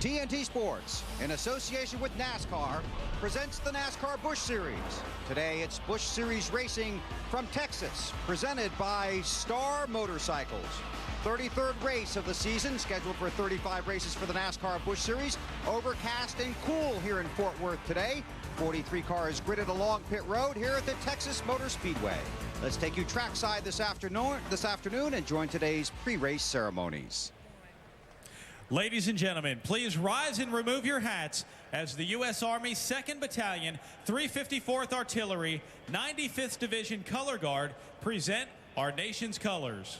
TNT Sports, in association with NASCAR, presents the NASCAR Busch Series. Today, it's Busch Series racing from Texas, presented by Star Motorcycles. 33rd race of the season, scheduled for 35 races for the NASCAR Busch Series. Overcast and cool here in Fort Worth today. 43 cars gridded along pit road here at the Texas Motor Speedway. Let's take you trackside this afternoon and join today's pre-race ceremonies. Ladies and gentlemen, please rise and remove your hats as the U.S. Army 2nd Battalion, 354th Artillery, 95th Division Color Guard present our nation's colors.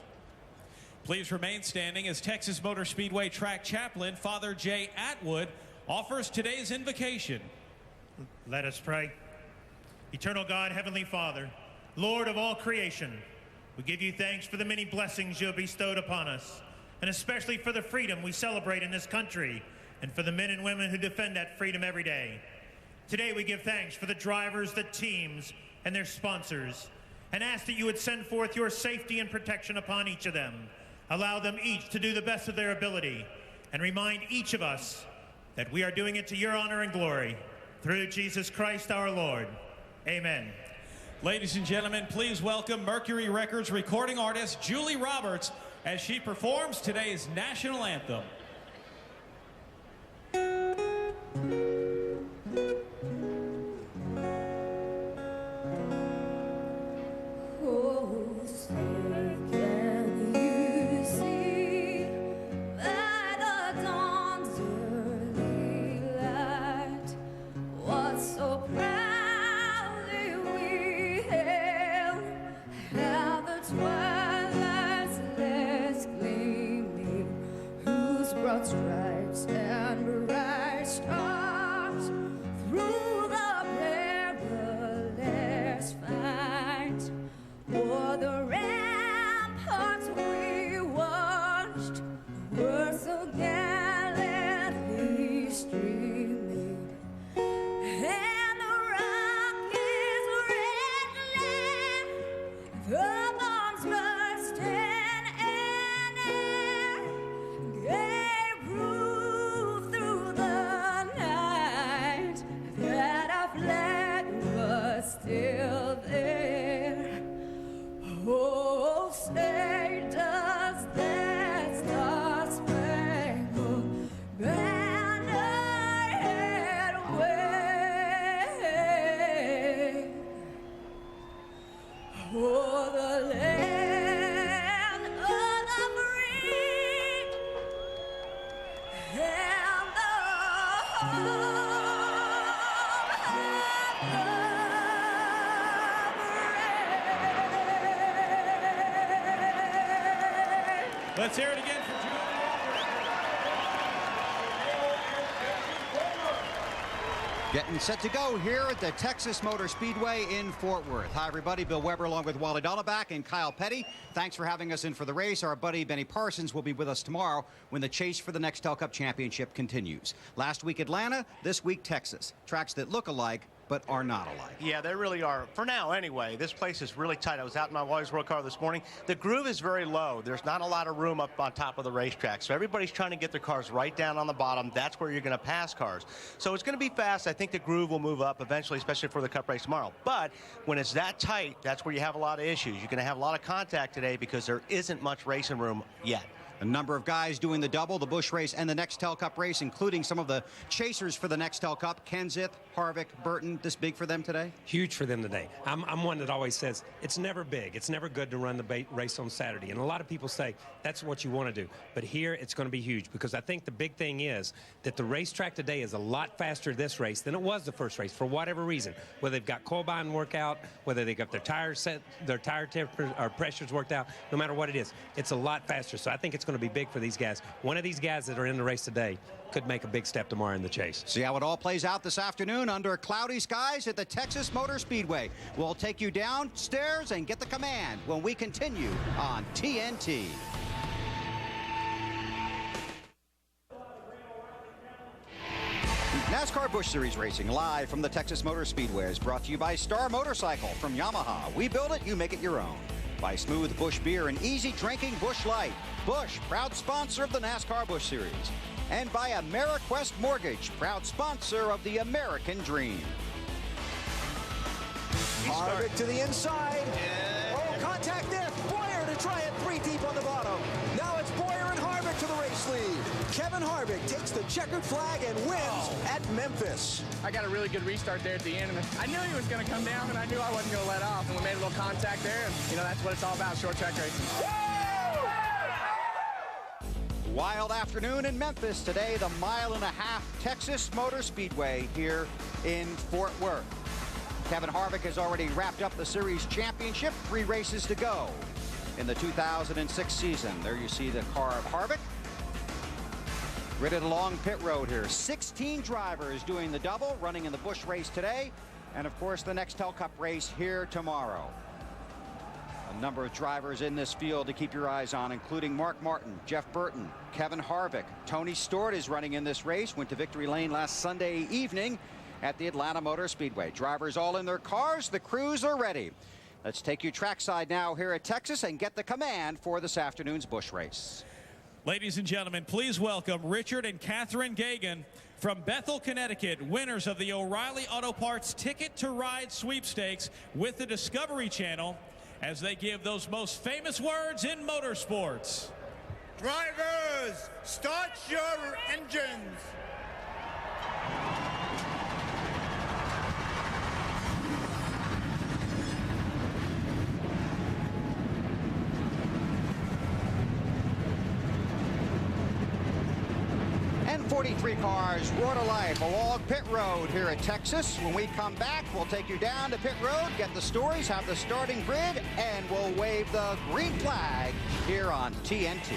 Please remain standing as Texas Motor Speedway track chaplain, Father Jay Atwood, offers today's invocation. Let us pray. Eternal God, Heavenly Father, Lord of all creation, we give you thanks for the many blessings you have bestowed upon us, and especially for the freedom we celebrate in this country, and for the men and women who defend that freedom every day. Today we give thanks for the drivers, the teams, and their sponsors, and ask that you would send forth your safety and protection upon each of them. Allow them each to do the best of their ability, and remind each of us that we are doing it to your honor and glory. Through Jesus Christ our Lord. Amen. Ladies and gentlemen, please welcome Mercury Records recording artist Julie Roberts as she performs today's national anthem. Stripes and bright stars through the perilous fight. O'er the ramparts we watched were so gallantly streaming, and the rocket's red glare, the bombs burst in air, gave proof through the night that our flag was still there. Oh, say does that star-spangled banner yet wave o'er the land of the free and the home of the brave. Let's hear it again for Julie Getting set to go here at the Texas Motor Speedway in Fort Worth. Hi, everybody. Bill Weber along with Wally Dollaback and Kyle Petty. Thanks for having us in for the race. Our buddy Benny Parsons will be with us tomorrow when the chase for the Nextel Cup Championship continues. Last week, Atlanta. This week, Texas. Tracks that look alike but are not alike. Yeah, they really are. For now, anyway. This place is really tight. I was out in my Wally's World car this morning. The groove is very low. There's not a lot of room up on top of the racetrack. So everybody's trying to get their cars right down on the bottom. That's where you're going to pass cars. So it's going to be fast. I think the groove will move up eventually, especially for the Cup race tomorrow. But when it's that tight, that's where you have a lot of issues. You're going to have a lot of contact today because there isn't much racing room yet. A number of guys doing the double, the Busch race and the Nextel Cup race, including some of the chasers for the Nextel Cup. Kenseth, Harvick, Burton, this big for them today? Huge for them today. I'm one that always says it's never big. It's never good to run the race on Saturday. And a lot of people say that's what you want to do. But here it's going to be huge because I think the big thing is that the racetrack today is a lot faster this race than it was the first race for whatever reason. Whether they've got combine workout, whether they got their tires set, their tire temperature or pressures worked out, no matter what it is, it's a lot faster. So I think it's going to be big for these guys. One of these guys that are in the race today could make a big step tomorrow in the chase. See how it all plays out this afternoon under cloudy skies at the Texas Motor Speedway. We'll take you downstairs and get the command when we continue on TNT. NASCAR Busch Series racing live from the Texas Motor Speedway is brought to you by Star Motorcycle from Yamaha. We build it, you make it your own. By smooth Busch beer and easy drinking Busch Light. Busch, proud sponsor of the NASCAR Busch Series. and by AmeriQuest Mortgage, proud sponsor of the American Dream. Harvick to the inside. Oh, contact there. Boyer to try it 3 deep on the bottom. Now it's Boyer and Harvick to the race lead. Kevin Harvick takes the checkered flag and wins at Memphis. I got a really good restart there at the end. And I knew he was going to come down, and I knew I wasn't going to let off. And we made a little contact there, and, you know, that's what it's all about, short track racing. Wild afternoon in Memphis today, the 1.5 mile Texas Motor Speedway here in Fort Worth. Kevin Harvick has already wrapped up the series championship, 3 races to go in the 2006 season. There you see the car of Harvick. Gridded along pit road here. 16 drivers doing the double, running in the Busch race today, and of course the Nextel Cup race here tomorrow. A number of drivers in this field to keep your eyes on, including Mark Martin, Jeff Burton, Kevin Harvick. Tony Stewart is running in this race, went to victory lane last Sunday evening at the Atlanta Motor Speedway. Drivers all in their cars, the crews are ready. Let's take you trackside now here at Texas and get the command for this afternoon's Busch race. Ladies and gentlemen, please welcome Richard and Catherine Gagan from Bethel, Connecticut, winners of the O'Reilly Auto Parts Ticket to Ride sweepstakes with the Discovery Channel, as they give those most famous words in motorsports. Drivers, start your engines. And 43 cars roar to life along pit road here at Texas. When we come back, we'll take you down to pit road, get the stories, have the starting grid, and we'll wave the green flag here on TNT.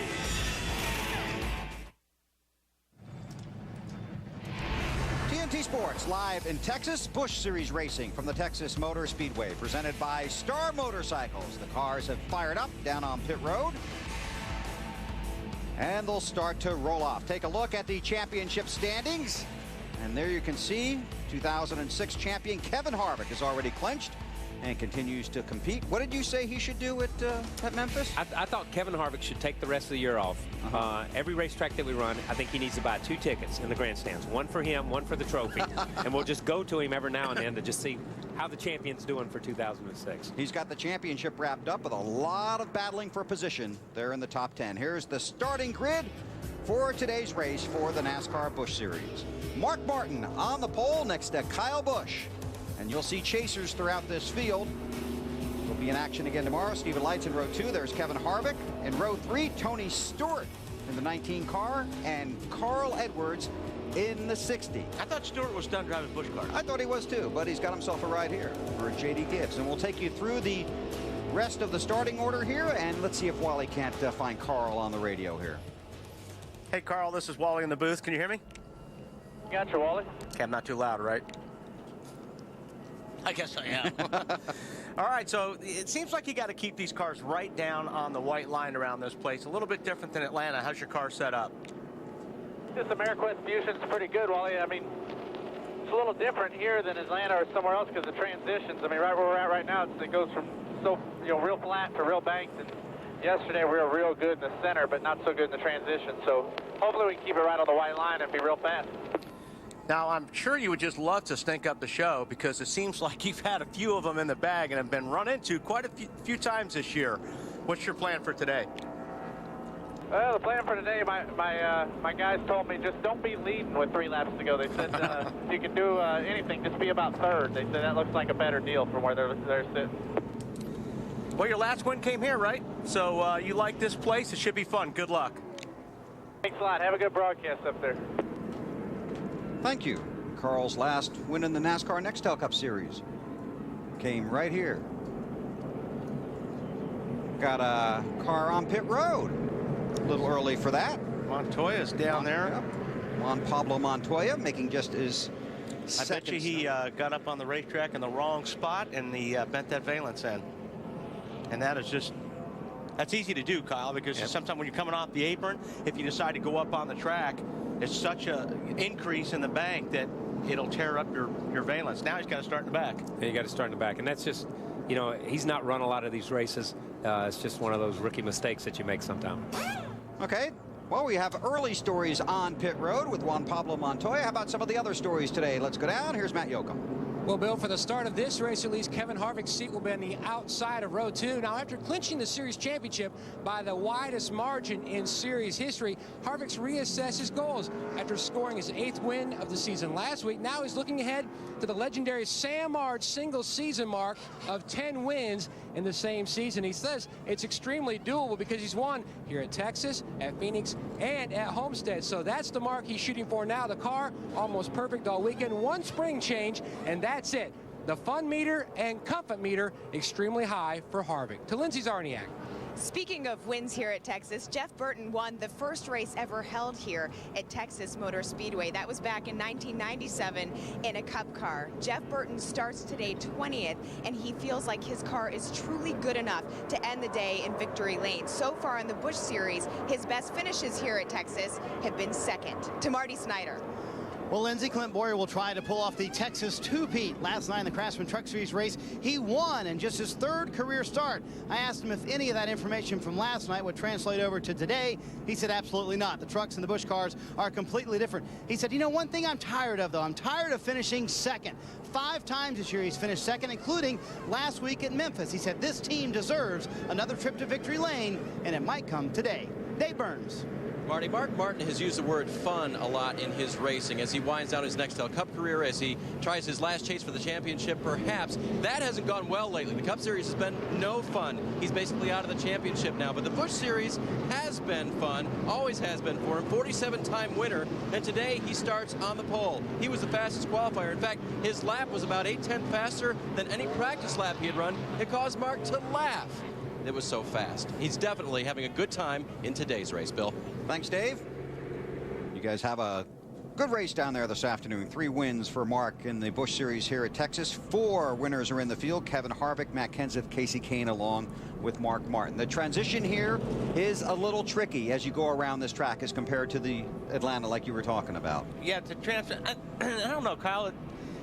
TNT Sports live in Texas, Busch Series racing from the Texas Motor Speedway, presented by Star Motorcycles. The cars have fired up down on pit road, and they'll start to roll off. Take a look at the championship standings, and there you can see 2006 champion Kevin Harvick is already clinched and continues to compete. What did you say he should do at Memphis? I thought Kevin Harvick should take the rest of the year off. Every racetrack that we run, I think he needs to buy 2 tickets in the grandstands. One for him, one for the trophy. And we'll just go to him every now and then to just see how the champion's doing for 2006. He's got the championship wrapped up with a lot of battling for position there in the top 10. Here's the starting grid for today's race for the NASCAR Busch Series. Mark Martin on the pole next to Kyle Busch. And you'll see chasers throughout this field. We'll be in action again tomorrow. Stephen Lights in row 2. There's Kevin Harvick. In row 3, Tony Stewart in the 19 car, and Carl Edwards in the 60. I thought Stewart was done driving Busch cars. I thought he was too, but he's got himself a ride here for J.D. Gibbs. And we'll take you through the rest of the starting order here, and let's see if Wally can't find Carl on the radio here. Hey, Carl, this is Wally in the booth. Can you hear me? Gotcha, Wally. Okay, I'm not too loud, right? I guess I am. All right, so it seems like you got to keep these cars right down on the white line around this place. A little bit different than Atlanta. How's your car set up? This AmeriQuest Fusion's pretty good, Wally. I mean, it's a little different here than Atlanta or somewhere else because of transitions. I mean, right where we're at right now, it goes from real flat to real banked. And yesterday we were real good in the center, but not so good in the transition. So hopefully we can keep it right on the white line and be real fast. Now, I'm sure you would just love to stink up the show because it seems like you've had a few of them in the bag and have been run into quite a few times this year. What's your plan for today? Well, the plan for today, my guys told me just don't be leading with 3 laps to go. They said if you can do anything, just be about third. They said that looks like a better deal from where they're sitting. Well, your last win came here, right? So you like this place. It should be fun. Good luck. Thanks a lot. Have a good broadcast up there. Thank you. Carl's last win in the NASCAR Nextel Cup Series came right here. Got a car on pit road. A little early for that. Montoya's down there. Yep. Juan Pablo Montoya making just his I bet you he got up on the racetrack in the wrong spot and he bent that valence end. And that is just, that's easy to do, Kyle, because sometimes when you're coming off the apron, if you decide to go up on the track, it's such an increase in the bank that it'll tear up your valence. Now he's got to start in the back. Yeah, you got to start in the back. And that's just, you know, he's not run a lot of these races. It's just one of those rookie mistakes that you make sometimes. Okay, Well, we have early stories on pit road with Juan Pablo Montoya. How about some of the other stories today? Let's go down. Here's Matt Yoakum. Well, Bill, for the start of this race, at least, Kevin Harvick's seat will be on the outside of row 2. Now, after clinching the series championship by the widest margin in series history, Harvick's reassessed his goals after scoring his 8th win of the season last week. Now he's looking ahead to the legendary Sam Marge single season mark of 10 wins in the same season. He says it's extremely doable because he's won here at Texas, at Phoenix, and at Homestead. So that's the mark he's shooting for now. The car almost perfect all weekend. One spring change, and that's it. The fun meter and comfort meter extremely high for Harvick. To Lindsay Zarniak. Speaking of wins here at Texas, Jeff Burton won the first race ever held here at Texas Motor Speedway. That was back in 1997 in a Cup car. Jeff Burton starts today 20th, and he feels like his car is truly good enough to end the day in victory lane. So far in the Busch Series, his best finishes here at Texas have been second. To Marty Snyder. Well, Lindsay, Clint Boyer will try to pull off the Texas two-peat. Last night in the Craftsman Truck Series race, he won in just his 3rd career start. I asked him if any of that information from last night would translate over to today. He said absolutely not. The trucks and the Busch cars are completely different. He said, you know, one thing I'm tired of, though, I'm tired of finishing second. 5 times this year he's finished second, including last week at Memphis. He said this team deserves another trip to victory lane, and it might come today. Dave Burns. Marty, Mark Martin has used the word fun a lot in his racing as he winds down his Nextel Cup career, as he tries his last chase for the championship. Perhaps that hasn't gone well lately. The Cup Series has been no fun. He's basically out of the championship now, but the Busch Series has been fun, always has been for him. 47-time winner, and today he starts on the pole. He was the fastest qualifier. In fact, his lap was about 8/10 faster than any practice lap he had run. It caused Mark to laugh. It was so fast. He's definitely having a good time in today's race, Bill. Thanks, Dave. You guys have a good race down there this afternoon. 3 wins for Mark in the Busch Series here at Texas. 4 winners are in the field. Kevin Harvick, Matt Kenseth, Casey Kane, along with Mark Martin. The transition here is a little tricky as you go around this track as compared to the Atlanta, like you were talking about. Yeah, I don't know, Kyle.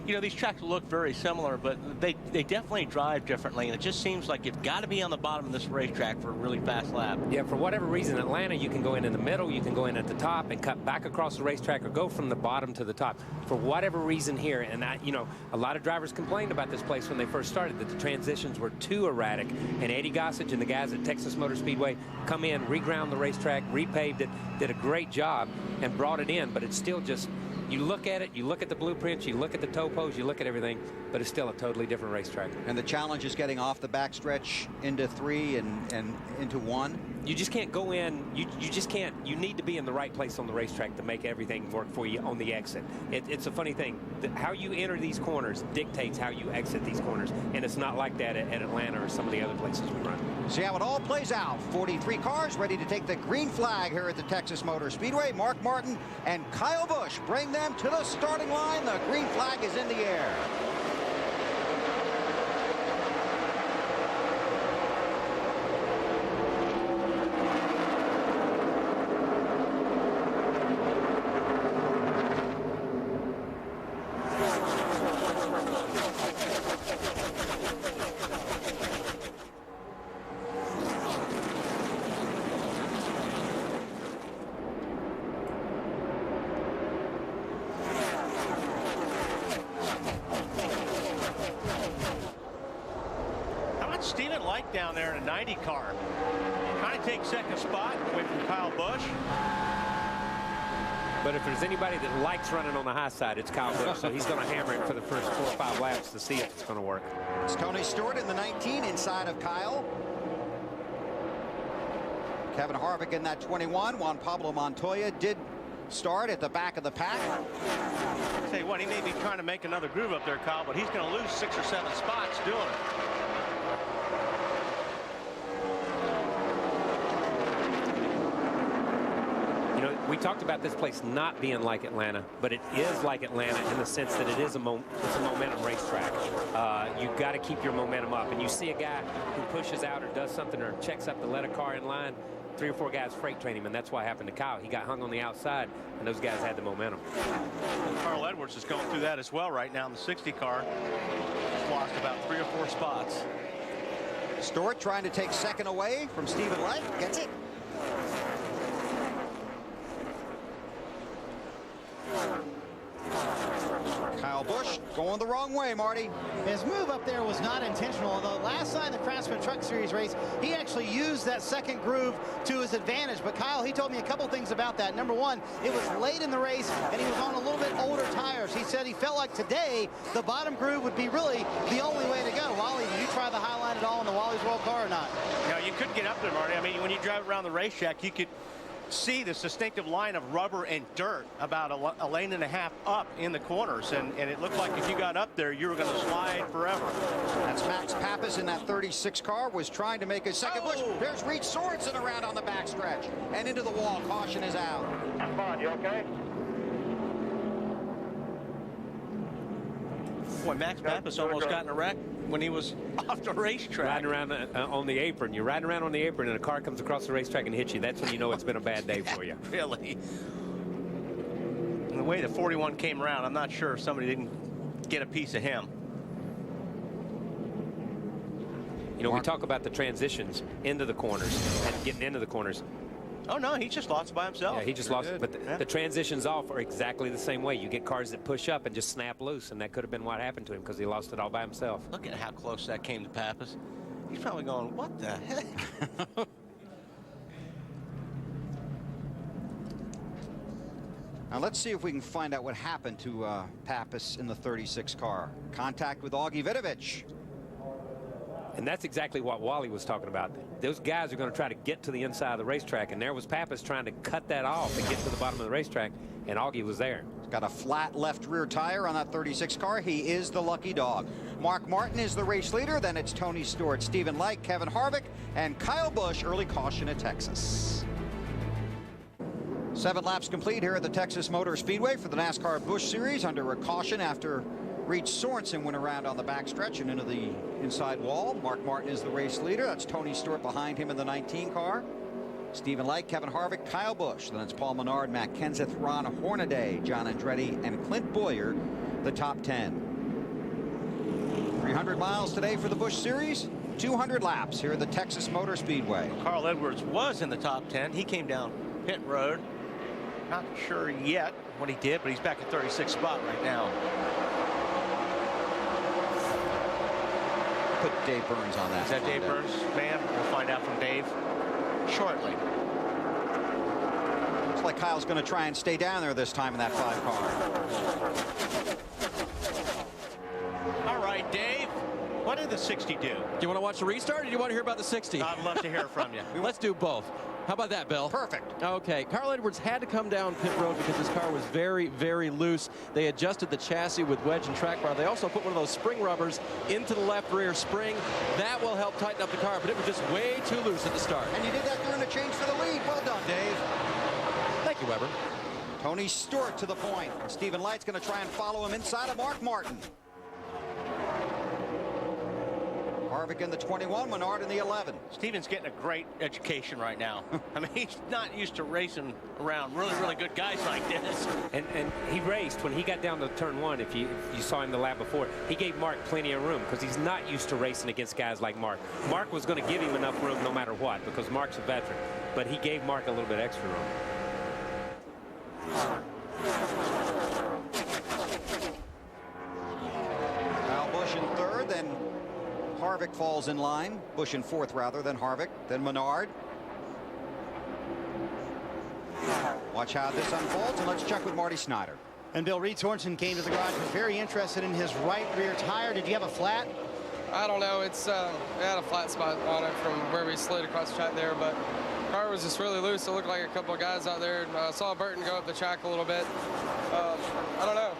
You know, these tracks look very similar, but they definitely drive differently, and it just seems like you've got to be on the bottom of this racetrack for a really fast lap. Yeah, for whatever reason, Atlanta, you can go in the middle, you can go in at the top and cut back across the racetrack, or go from the bottom to the top. For whatever reason here, and you know, a lot of drivers complained about this place when they first started, that the transitions were too erratic, and Eddie Gossage and the guys at Texas Motor Speedway come in, reground the racetrack, repaved it, did a great job, and brought it in, but it's still just... You look at it, you look at the blueprints, you look at the topos, you look at everything, but it's still a totally different racetrack. And the challenge is getting off the backstretch into 3 and into 1. You just can't go in, you just can't, you need to be in the right place on the racetrack to make everything work for you on the exit. It's a funny thing. How you enter these corners dictates how you exit these corners, and it's not like that at Atlanta or some of the other places we run. See how it all plays out. 43 cars ready to take the green flag here at the Texas Motor Speedway. Mark Martin and Kyle Busch bring them to the starting line. The green flag is in the air. Steven Light down there in a 90 car. Trying to take second spot away from Kyle Busch. But if there's anybody that likes running on the high side, it's Kyle Busch. So he's going to hammer it for the first 4 or 5 laps to see if it's going to work. It's Tony Stewart in the 19 inside of Kyle. Kevin Harvick in that 21. Juan Pablo Montoya did start at the back of the pack. I'll tell you what, he may be trying to make another groove up there, Kyle, but he's going to lose 6 or 7 spots doing it. We talked about this place not being like Atlanta, but it is like Atlanta in the sense that it's a momentum racetrack. You've got to keep your momentum up. And you see a guy who pushes out or does something or checks up to let a car in line, 3 or 4 guys freight train him, and that's what happened to Kyle. He got hung on the outside, and those guys had the momentum. Carl Edwards is going through that as well right now in the 60 car. He's lost about 3 or 4 spots. Stewart trying to take second away from Steven Light. Gets it. Kyle Busch going the wrong way, Marty. His move up there was not intentional, although last night in the Craftsman Truck Series race, he actually used that second groove to his advantage. But Kyle, he told me a couple things about that. Number one, it was late in the race, and he was on a little bit older tires. He said he felt like today the bottom groove would be really the only way to go. Wally, did you try the Highline at all in the Wally's World Car or not? No, you couldn't get up there, Marty. I mean, when you drive around the racetrack, you could see this distinctive line of rubber and dirt about a lane and a half up in the corners, and it looked like if you got up there, you were going to slide forever. That's Max Pappas in that 36 car, was trying to make a second push. There's Reed Sorensen around on the backstretch and into the wall. Caution is out. Come on, you okay? Boy, Max Pappas almost got in a wreck when he was off the racetrack. Riding around on the apron. You're riding around on the apron and a car comes across the racetrack and hits you. That's when you know it's been a bad day for you. Really? And the way the 41 came around, I'm not sure if somebody didn't get a piece of him. You know, we talk about the transitions into the corners and getting into the corners. Oh, no, he just lost by himself. Yeah, he just lost. But the transitions off are exactly the same way. You get cars that push up and just snap loose, and that could have been what happened to him because he lost it all by himself. Look at how close that came to Pappas. He's probably going, what the heck? Now let's see if we can find out what happened to Pappas in the 36 car. Contact with Augie Vidovich. And that's exactly what Wally was talking about. Those guys are going to try to get to the inside of the racetrack, and there was Pappas trying to cut that off and get to the bottom of the racetrack, and Augie was there. He's got a flat left rear tire on that 36 car. He is the lucky dog. Mark Martin is the race leader. Then it's Tony Stewart, Stephen Light, Kevin Harvick, and Kyle Busch. Early caution at Texas. 7 laps complete here at the Texas Motor Speedway for the NASCAR Busch Series under a caution after Reed Sorensen went around on the backstretch and into the inside wall. Mark Martin is the race leader. That's Tony Stewart behind him in the 19 car. Stephen Light, Kevin Harvick, Kyle Busch. Then it's Paul Menard, Matt Kenseth, Ron Hornaday, John Andretti, and Clint Bowyer, the top 10. 300 miles today for the Busch Series. 200 laps here at the Texas Motor Speedway. Carl Edwards was in the top 10. He came down pit road. Not sure yet what he did, but he's back at 36th spot right now. Put Dave Burns on that. Is that Dave Burns' man? We'll find out from Dave shortly. Looks like Kyle's going to try and stay down there this time in that 5 car. All right, Dave. What did the 60 do? Do you want to watch the restart, or do you want to hear about the 60? I'd love to hear from you. Let's do both. How about that, Bill? Perfect. Okay, Carl Edwards had to come down pit road because his car was very, very loose. They adjusted the chassis with wedge and track bar. They also put one of those spring rubbers into the left rear spring. That will help tighten up the car, but it was just way too loose at the start. And you did that during the change for the lead. Well done, Dave. Thank you, Weber. Tony Stewart to the point. Stephen Light's going to try and follow him inside of Mark Martin. Harvick in the 21, Menard in the 11. Steven's getting a great education right now. I mean, he's not used to racing around really, really good guys like this. And he raced when he got down to turn 1. If you saw him the lap before, he gave Mark plenty of room because he's not used to racing against guys like Mark. Mark was going to give him enough room no matter what because Mark's a veteran, but he gave Mark a little bit extra room. Kyle Busch in 3rd, then Harvick falls in line. Busch in 4th, rather, than Harvick, then Menard. Watch how this unfolds, and let's check with Marty Snyder. And Bill, Reed Sorensen came to the garage, was very interested in his right rear tire. Did you have a flat? I don't know. It's it had a flat spot on it from where we slid across the track there, but the car was just really loose. It looked like a couple of guys out there. Saw Burton go up the track a little bit. I don't know.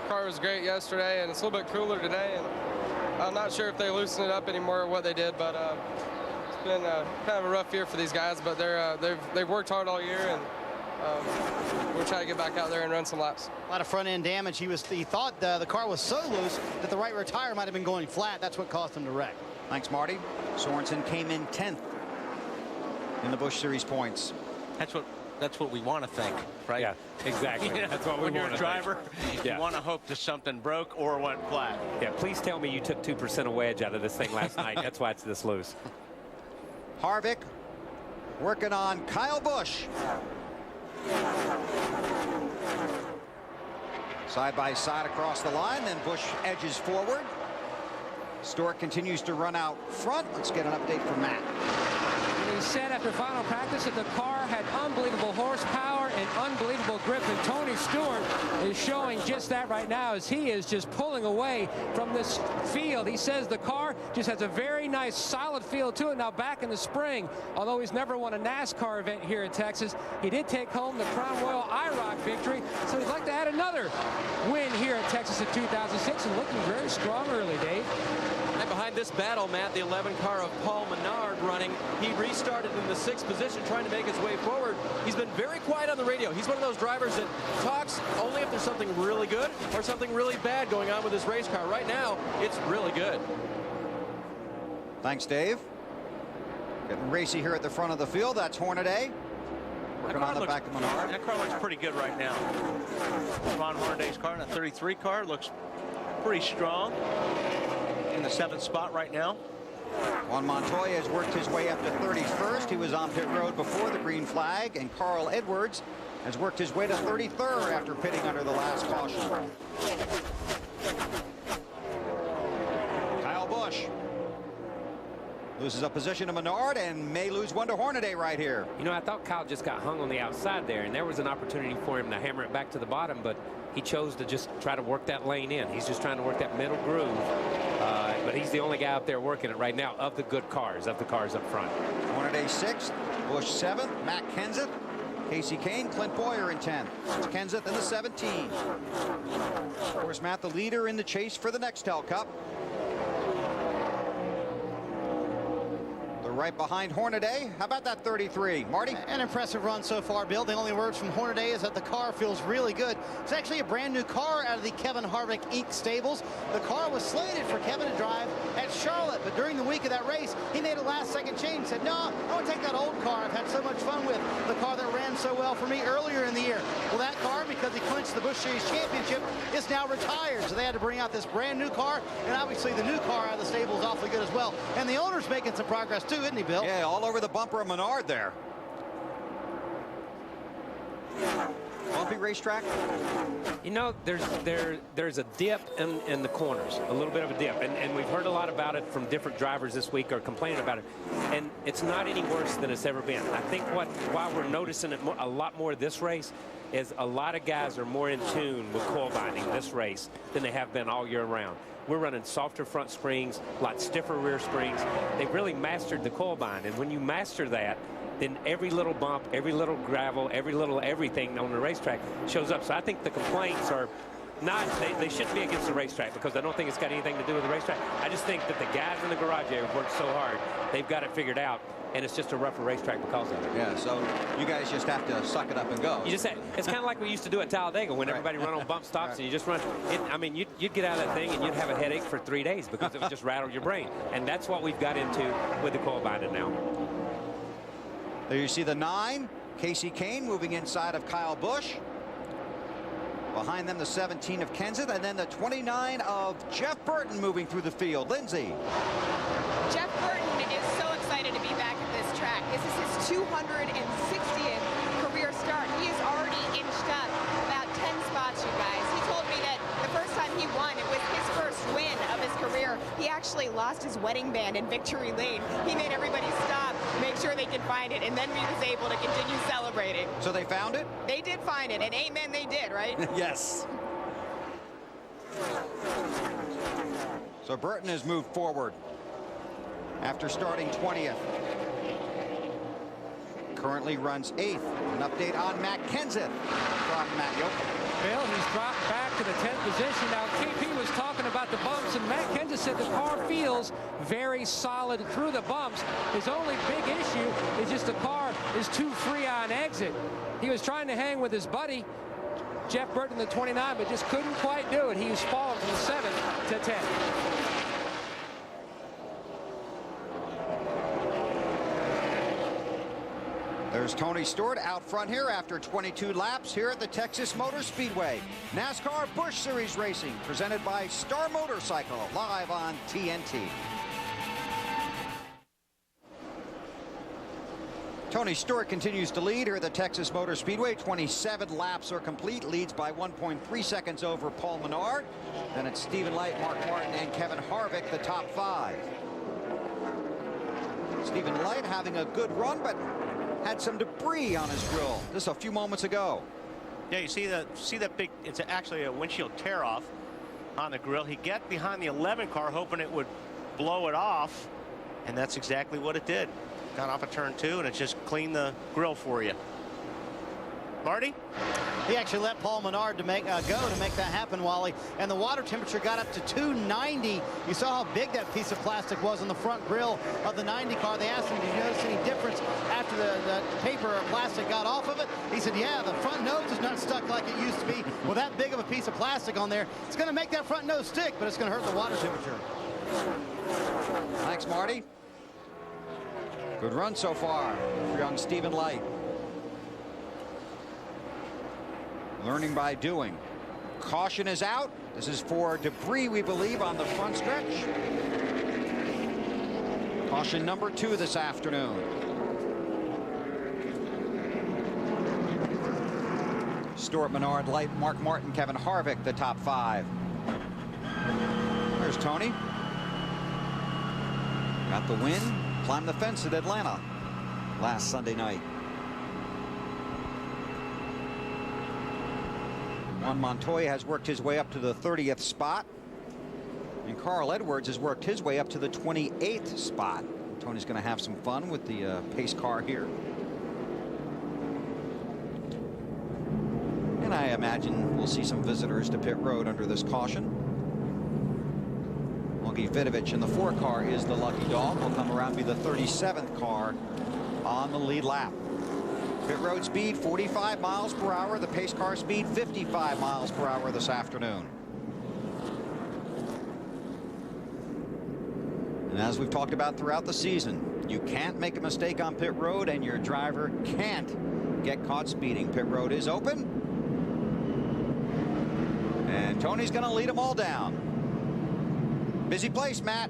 Car was great yesterday, and it's a little bit cooler today, and I'm not sure if they loosened it up anymore or what they did, but it's been kind of a rough year for these guys, but they've worked hard all year, and we'll try to get back out there and run some laps. A lot of front end damage. He thought the car was so loose that the right rear tire might have been going flat. That's what caused him to wreck. Thanks, Marty. Sorensen came in 10th in the Busch Series points. That's what we want to think, right? Yeah, exactly. You know, that's what we want to think. When you're a driver, Yeah. you want to hope that something broke or went flat. Yeah, please tell me you took 2% of wedge out of this thing last night. That's why it's this loose. Harvick working on Kyle Busch. Side by side across the line, then Busch edges forward. Stewart continues to run out front. Let's get an update from Matt. He said after final practice that the car had unbelievable horsepower and unbelievable grip, and Tony Stewart is showing just that right now as he is just pulling away from this field. He says the car just has a very nice solid feel to it. Now back in the spring, although he's never won a NASCAR event here in Texas, he did take home the Crown Royal IROC victory, so he'd like to add another win here at Texas in 2006 and looking very strong early, Dave. And behind this battle, Matt, the 11 car of Paul Menard running. He restarted in the 6th position, trying to make his way forward. He's been very quiet on the radio. He's one of those drivers that talks only if there's something really good or something really bad going on with his race car. Right now, it's really good. Thanks, Dave. Getting racy here at the front of the field. That's Hornaday. Working on the back of Menard. That car looks pretty good right now. Ron Hornaday's car in a 33 car looks pretty strong. In the 7th spot right now. Juan Montoya has worked his way up to 31st. He was on pit road before the green flag, and Carl Edwards has worked his way to 33rd after pitting under the last caution. Kyle Busch loses a position to Menard and may lose one to Hornaday right here. You know, I thought Kyle just got hung on the outside there, and there was an opportunity for him to hammer it back to the bottom, but he chose to just try to work that lane in. He's just trying to work that middle groove. But he's the only guy up there working it right now of the good cars, of the cars up front. Hornaday 6th, Busch 7th, Matt Kenseth, Casey Kane, Clint Boyer in 10th. It's Kenseth in the 17. Of course, Matt, the leader in the chase for the Nextel Cup. Right behind Hornaday. How about that 33? Marty? An impressive run so far, Bill. The only words from Hornaday is that the car feels really good. It's actually a brand new car out of the Kevin Harvick Inc. stables. The car was slated for Kevin to drive at Charlotte, but during the week of that race, he made a last-second change. Said, no, I want to take that old car I've had so much fun with, the car that ran so well for me earlier in the year. Well, that car, because he clinched the Busch Series championship, is now retired. So they had to bring out this brand new car, and obviously the new car out of the stable is awfully good as well. And the owner's making some progress too, isn't he, Bill? Yeah, all over the bumper of Menard there. Bumpy racetrack. You know, there's a dip in the corners, a little bit of a dip, and we've heard a lot about it from different drivers this week or complaining about it, and it's not any worse than it's ever been. I think why we're noticing it a lot more this race is a lot of guys are more in tune with coil binding this race than they have been all year round. We're running softer front springs, a lot stiffer rear springs. They've really mastered the coil bind, and when you master that, then every little bump, every little gravel, every little everything on the racetrack shows up. So I think the complaints are not, they shouldn't be against the racetrack because I don't think it's got anything to do with the racetrack. I just think that the guys in the garage area have worked so hard, they've got it figured out, and it's just a rougher racetrack because of it. Yeah, so you guys just have to suck it up and go. You just have, it's kind of like we used to do at Talladega when everybody run on bump stops and you just run. I mean, you'd get out of that thing and you'd have a headache for 3 days because it would just rattle your brain. And that's what we've got into with the coil binding now. There you see the 9, Casey Kane moving inside of Kyle Busch. Behind them, the 17 of Kenseth, and then the 29 of Jeff Burton moving through the field. Lindsay. Jeff Burton is so excited to be back at this track. This is his 260th career start. He has already inched up about 10 spots, you guys. He told me that the first time he won, it was his first win of his career. He actually lost his wedding band in Victory Lane. He made everybody stop, make sure they could find it, and then he was able to continue celebrating. So they found it? They did find it, and amen they did, right? Yes. So Burton has moved forward after starting 20th. Currently runs 8th. An update on Matt Kenseth from Matt Yoke. Bill, he's dropped back to the 10th position. Now, KP was talking about the bumps, and Matt Kenseth said the car feels very solid through the bumps. His only big issue is just the car is too free on exit. He was trying to hang with his buddy, Jeff Burton, the 29, but just couldn't quite do it. He was falling from 7th to 10th. There's Tony Stewart out front here after 22 laps here at the Texas Motor Speedway. NASCAR Busch Series Racing, presented by Star Motorcycle, live on TNT. Tony Stewart continues to lead here at the Texas Motor Speedway. 27 laps are complete. Leads by 1.3 seconds over Paul Menard. Then it's Stephen Light, Mark Martin, and Kevin Harvick, the top 5. Stephen Light having a good run, but had some debris on his grill just a few moments ago. Yeah, you see that big, it's actually a windshield tear off on the grill. He got behind the 11 car hoping it would blow it off, and that's exactly what it did. Got off of turn 2, and it just cleaned the grill for you. Marty? He actually let Paul Menard to make go to make that happen, Wally. And the water temperature got up to 290. You saw how big that piece of plastic was on the front grille of the 90 car. They asked him, did you notice any difference after the paper or plastic got off of it? He said, yeah, the front nose is not stuck like it used to be. With that big of a piece of plastic on there, it's going to make that front nose stick, but it's going to hurt the water temperature. Thanks, Marty. Good run so far for young Stephen Light. Learning by doing. Caution is out. This is for debris, we believe, on the front stretch. Caution number 2 this afternoon. Stewart, Menard, Light, Mark Martin, Kevin Harvick, the top 5. There's Tony. Got the win. Climbed the fence at Atlanta last Sunday night. Juan Montoya has worked his way up to the 30th spot. And Carl Edwards has worked his way up to the 28th spot. Tony's going to have some fun with the pace car here. And I imagine we'll see some visitors to pit road under this caution. Augie Vidovich in the 4 car is the lucky dog. Will come around, be the 37th car on the lead lap. Pit road speed 45 miles per hour. The pace car speed 55 miles per hour this afternoon. And as we've talked about throughout the season, you can't make a mistake on pit road, and your driver can't get caught speeding. Pit road is open, and Tony's going to lead them all down. Busy place, Matt.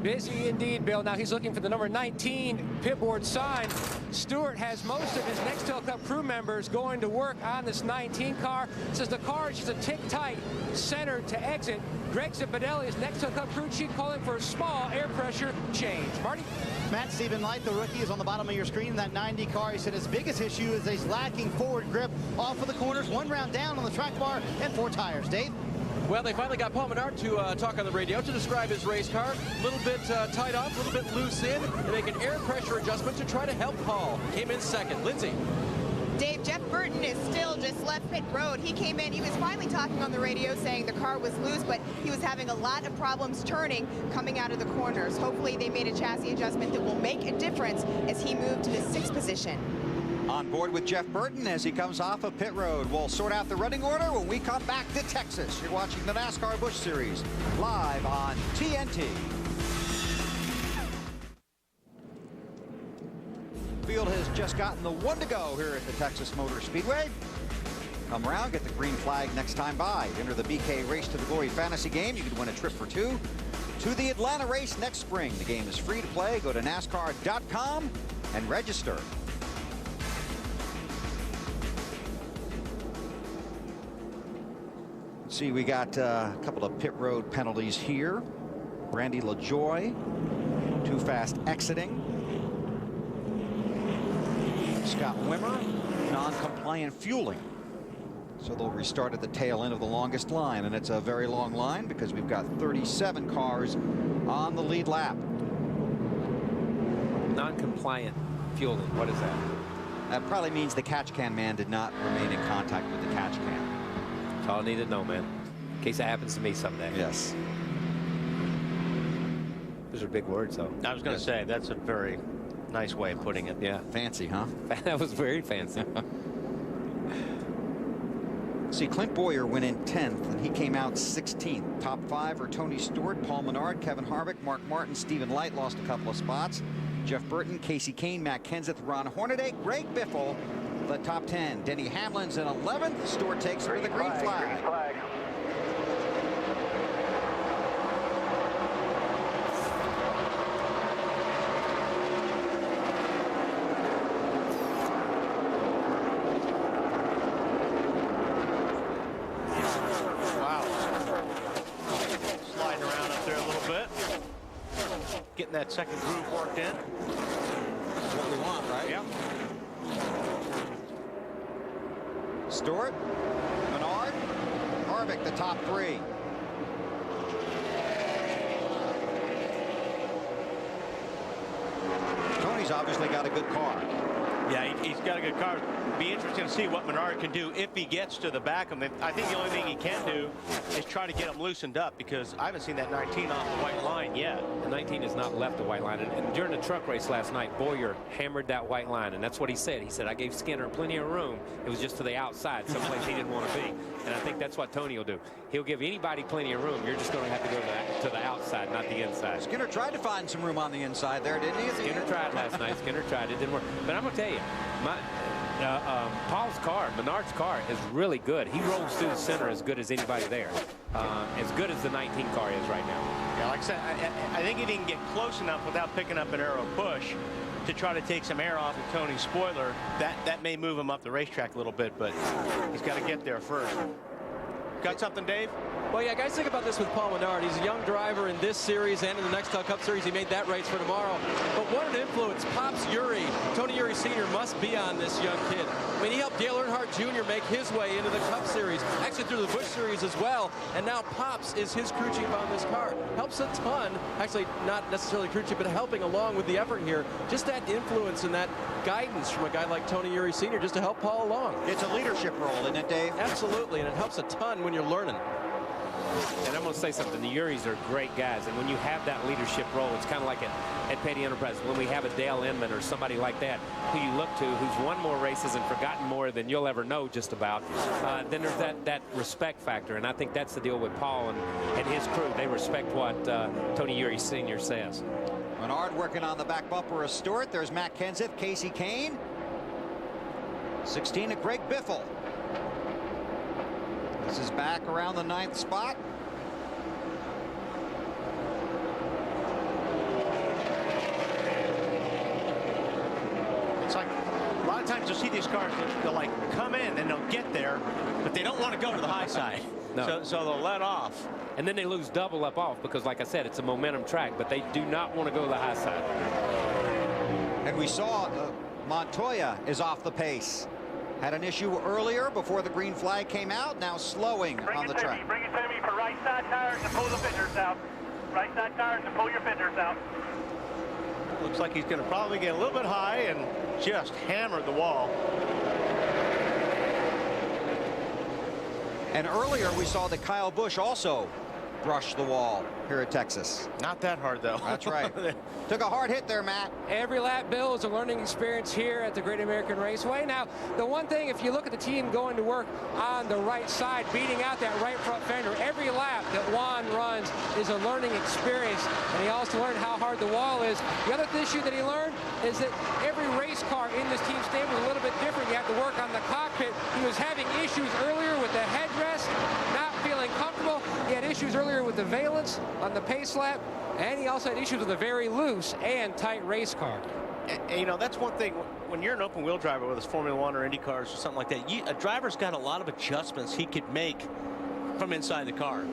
Busy indeed, Bill. Now he's looking for the number 19 pit board sign. Stewart has most of his Nextel Cup crew members going to work on this 19 car. Says the car is just a tick tight, centered to exit. Greg Zipadelli is Nextel Cup crew chief, calling for a small air pressure change. Marty? Matt, Stephen Light, the rookie, is on the bottom of your screen in that 90 car. He said his biggest issue is he's lacking forward grip off of the corners. 1 round down on the track bar and 4 tires. Dave? Well, they finally got Paul Menard to talk on the radio to describe his race car. A little bit tied off, a little bit loose in, to make an air pressure adjustment to try to help Paul. Came in second. Lindsay. Dave, Jeff Burton is still just left pit road. He came in, he was finally talking on the radio saying the car was loose, but he was having a lot of problems turning coming out of the corners. Hopefully they made a chassis adjustment that will make a difference as he moved to the 6th position. On board with Jeff Burton as he comes off of pit road. We'll sort out the running order when we come back to Texas. You're watching the NASCAR Busch Series live on TNT. Field has just gotten the 1 to go here at the Texas Motor Speedway. Come around, get the green flag next time by. Enter the BK Race to the Glory fantasy game. You could win a trip for 2 to the Atlanta race next spring. The game is free to play. Go to NASCAR.com and register. See, we got a couple of pit road penalties here. Randy LaJoy, too fast exiting. Scott Wimmer, non-compliant fueling. So they'll restart at the tail end of the longest line, and it's a very long line because we've got 37 cars on the lead lap. Non-compliant fueling, what is that? That probably means the catch can man did not remain in contact with the catch can. That's all I need to know, man. In case it happens to me someday. Yes. Those are big words, though. I was going to say, that's a very nice way of putting it. Yeah. Fancy, huh? That was very fancy. See, Clint Boyer went in 10th, and he came out 16th. Top 5 are Tony Stewart, Paul Menard, Kevin Harvick, Mark Martin, Stephen Light lost a couple of spots. Jeff Burton, Casey Kane, Matt Kenseth, Ron Hornaday, Greg Biffle, the top 10. Denny Hamlin's in 11th. Stewart takes her to the green flag. getting that second groove worked in. That's what we want, right? Yep. Stewart, Menard, Harvick, the top three. Tony's obviously got a good car. Yeah, he's got a good car. Be interesting to see what Menard can do if he gets to the back of him. I think the only thing he can do is try to get him loosened up, because I haven't seen that 19 off the white line yet. The 19 has not left the white line. And during the truck race last night, Boyer hammered that white line, and that's what he said. He said, I gave Skinner plenty of room. It was just to the outside, someplace he didn't want to be. And I think that's what Tony will do. He'll give anybody plenty of room. You're just going to have to go to the outside, not the inside. Skinner tried to find some room on the inside there, didn't he? Skinner tried last night. Skinner tried. It didn't work. But I'm going to tell you, Paul's car, Menard's car, is really good. He rolls through the center as good as anybody there. As good as the 19 car is right now. Yeah, like I said, I think if he can get close enough without picking up an arrow push to try to take some air off of Tony's spoiler, that may move him up the racetrack a little bit, but he's got to get there first. Got something, Dave? Well, yeah, guys, think about this with Paul Menard. He's a young driver in this series and in the NEXTEL Cup Series. He made that race for tomorrow. But what an influence Pops Uri, Tony Uri Sr. must be on this young kid. I mean, he helped Dale Earnhardt Jr. make his way into the Cup Series, actually through the Busch Series as well. And now Pops is his crew chief on this car. Helps a ton, actually not necessarily crew chief, but helping along with the effort here. Just that influence and that guidance from a guy like Tony Uri Sr. just to help Paul along. It's a leadership role, isn't it, Dave? Absolutely, and it helps a ton when you're learning. And I'm going to say something. The Uris are great guys, and when you have that leadership role, it's kind of like at Petty Enterprises when we have a Dale Inman or somebody like that who you look to, who's won more races and forgotten more than you'll ever know just about. Then there's that respect factor, and I think that's the deal with Paul and his crew. They respect what Tony Uri Sr. says. Menard working on the back bumper of Stewart. There's Matt Kenseth, Casey Kane. 16 to Greg Biffle. This is back around the 9th spot. It's like a lot of times you'll see these cars, they'll like come in and they'll get there, but they don't want to go to the high side. No. So they'll let off. And then they lose double up off because, like I said, it's a momentum track, but they do not want to go to the high side. And we saw Montoya is off the pace. Had an issue earlier before the green flag came out. Now slowing on the track. Bring it to me for right side tires and pull the fenders out. Right side tires and pull your fenders out. Looks like he's going to probably get a little bit high and just hammer the wall. And earlier we saw that Kyle Busch also brushed the wall here at Texas. Not that hard, though. That's right. Took a hard hit there, Matt. Every lap, Bill, is a learning experience here at the Great American Raceway. Now, the one thing, if you look at the team going to work on the right side, beating out that right front fender, every lap that Juan runs is a learning experience, and he also learned how hard the wall is. The other issue that he learned is that every race car in this team stable is a little bit different. You have to work on the cockpit. He was having issues earlier with the headrest, not feeling comfortable. He had issues earlier with the valence on the pace lap, and he also had issues with a very loose and tight race car. And, you know, that's one thing. When you're an open wheel driver, whether it's Formula One or Indy cars or something like that, a driver's got a lot of adjustments he could make from inside the car.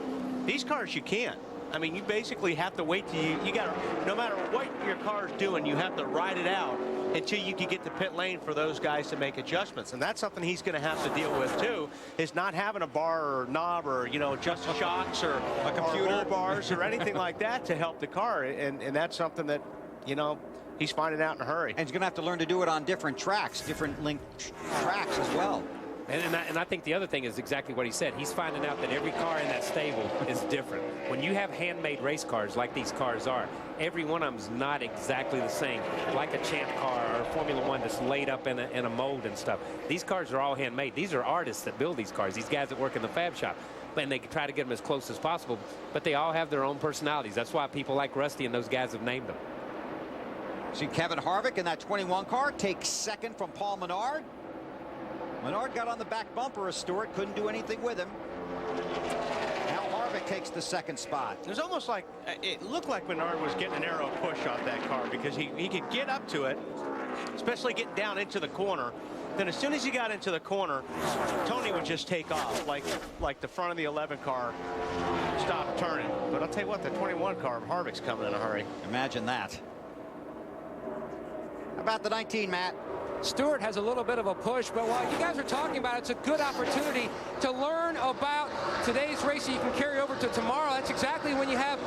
These cars, you can't. I mean, you basically have to wait till you got to, no matter what your car's doing, you have to ride it out until you can get to pit lane for those guys to make adjustments. And that's something he's going to have to deal with too, is not having a bar or knob or, you know, just shocks or a computer, or roll bars or anything like that to help the car. And that's something that, you know, he's finding out in a hurry. And he's going to have to learn to do it on different tracks, different length tracks as well. And I think the other thing is exactly what he said. He's finding out that every car in that stable is different. When you have handmade race cars like these cars are, every one of them is not exactly the same, like a Champ car or a Formula One that's laid up in a mold and stuff. These cars are all handmade. These are artists that build these cars, these guys that work in the fab shop. And they try to get them as close as possible, but they all have their own personalities. That's why people like Rusty and those guys have named them. See Kevin Harvick in that 21 car takes second from Paul Menard. Menard got on the back bumper of Stewart, couldn't do anything with him. Now Harvick takes the second spot. It was almost like, it looked like Menard was getting an arrow push off that car because he could get up to it, especially getting down into the corner. Then as soon as he got into the corner, Tony would just take off, like the front of the 11 car stopped turning. But I'll tell you what, the 21 car of Harvick's coming in a hurry. Imagine that. How about the 19, Matt? Stewart has a little bit of a push, but while you guys are talking about it, it's a good opportunity to learn about today's race that you can carry over to tomorrow. That's exactly when you have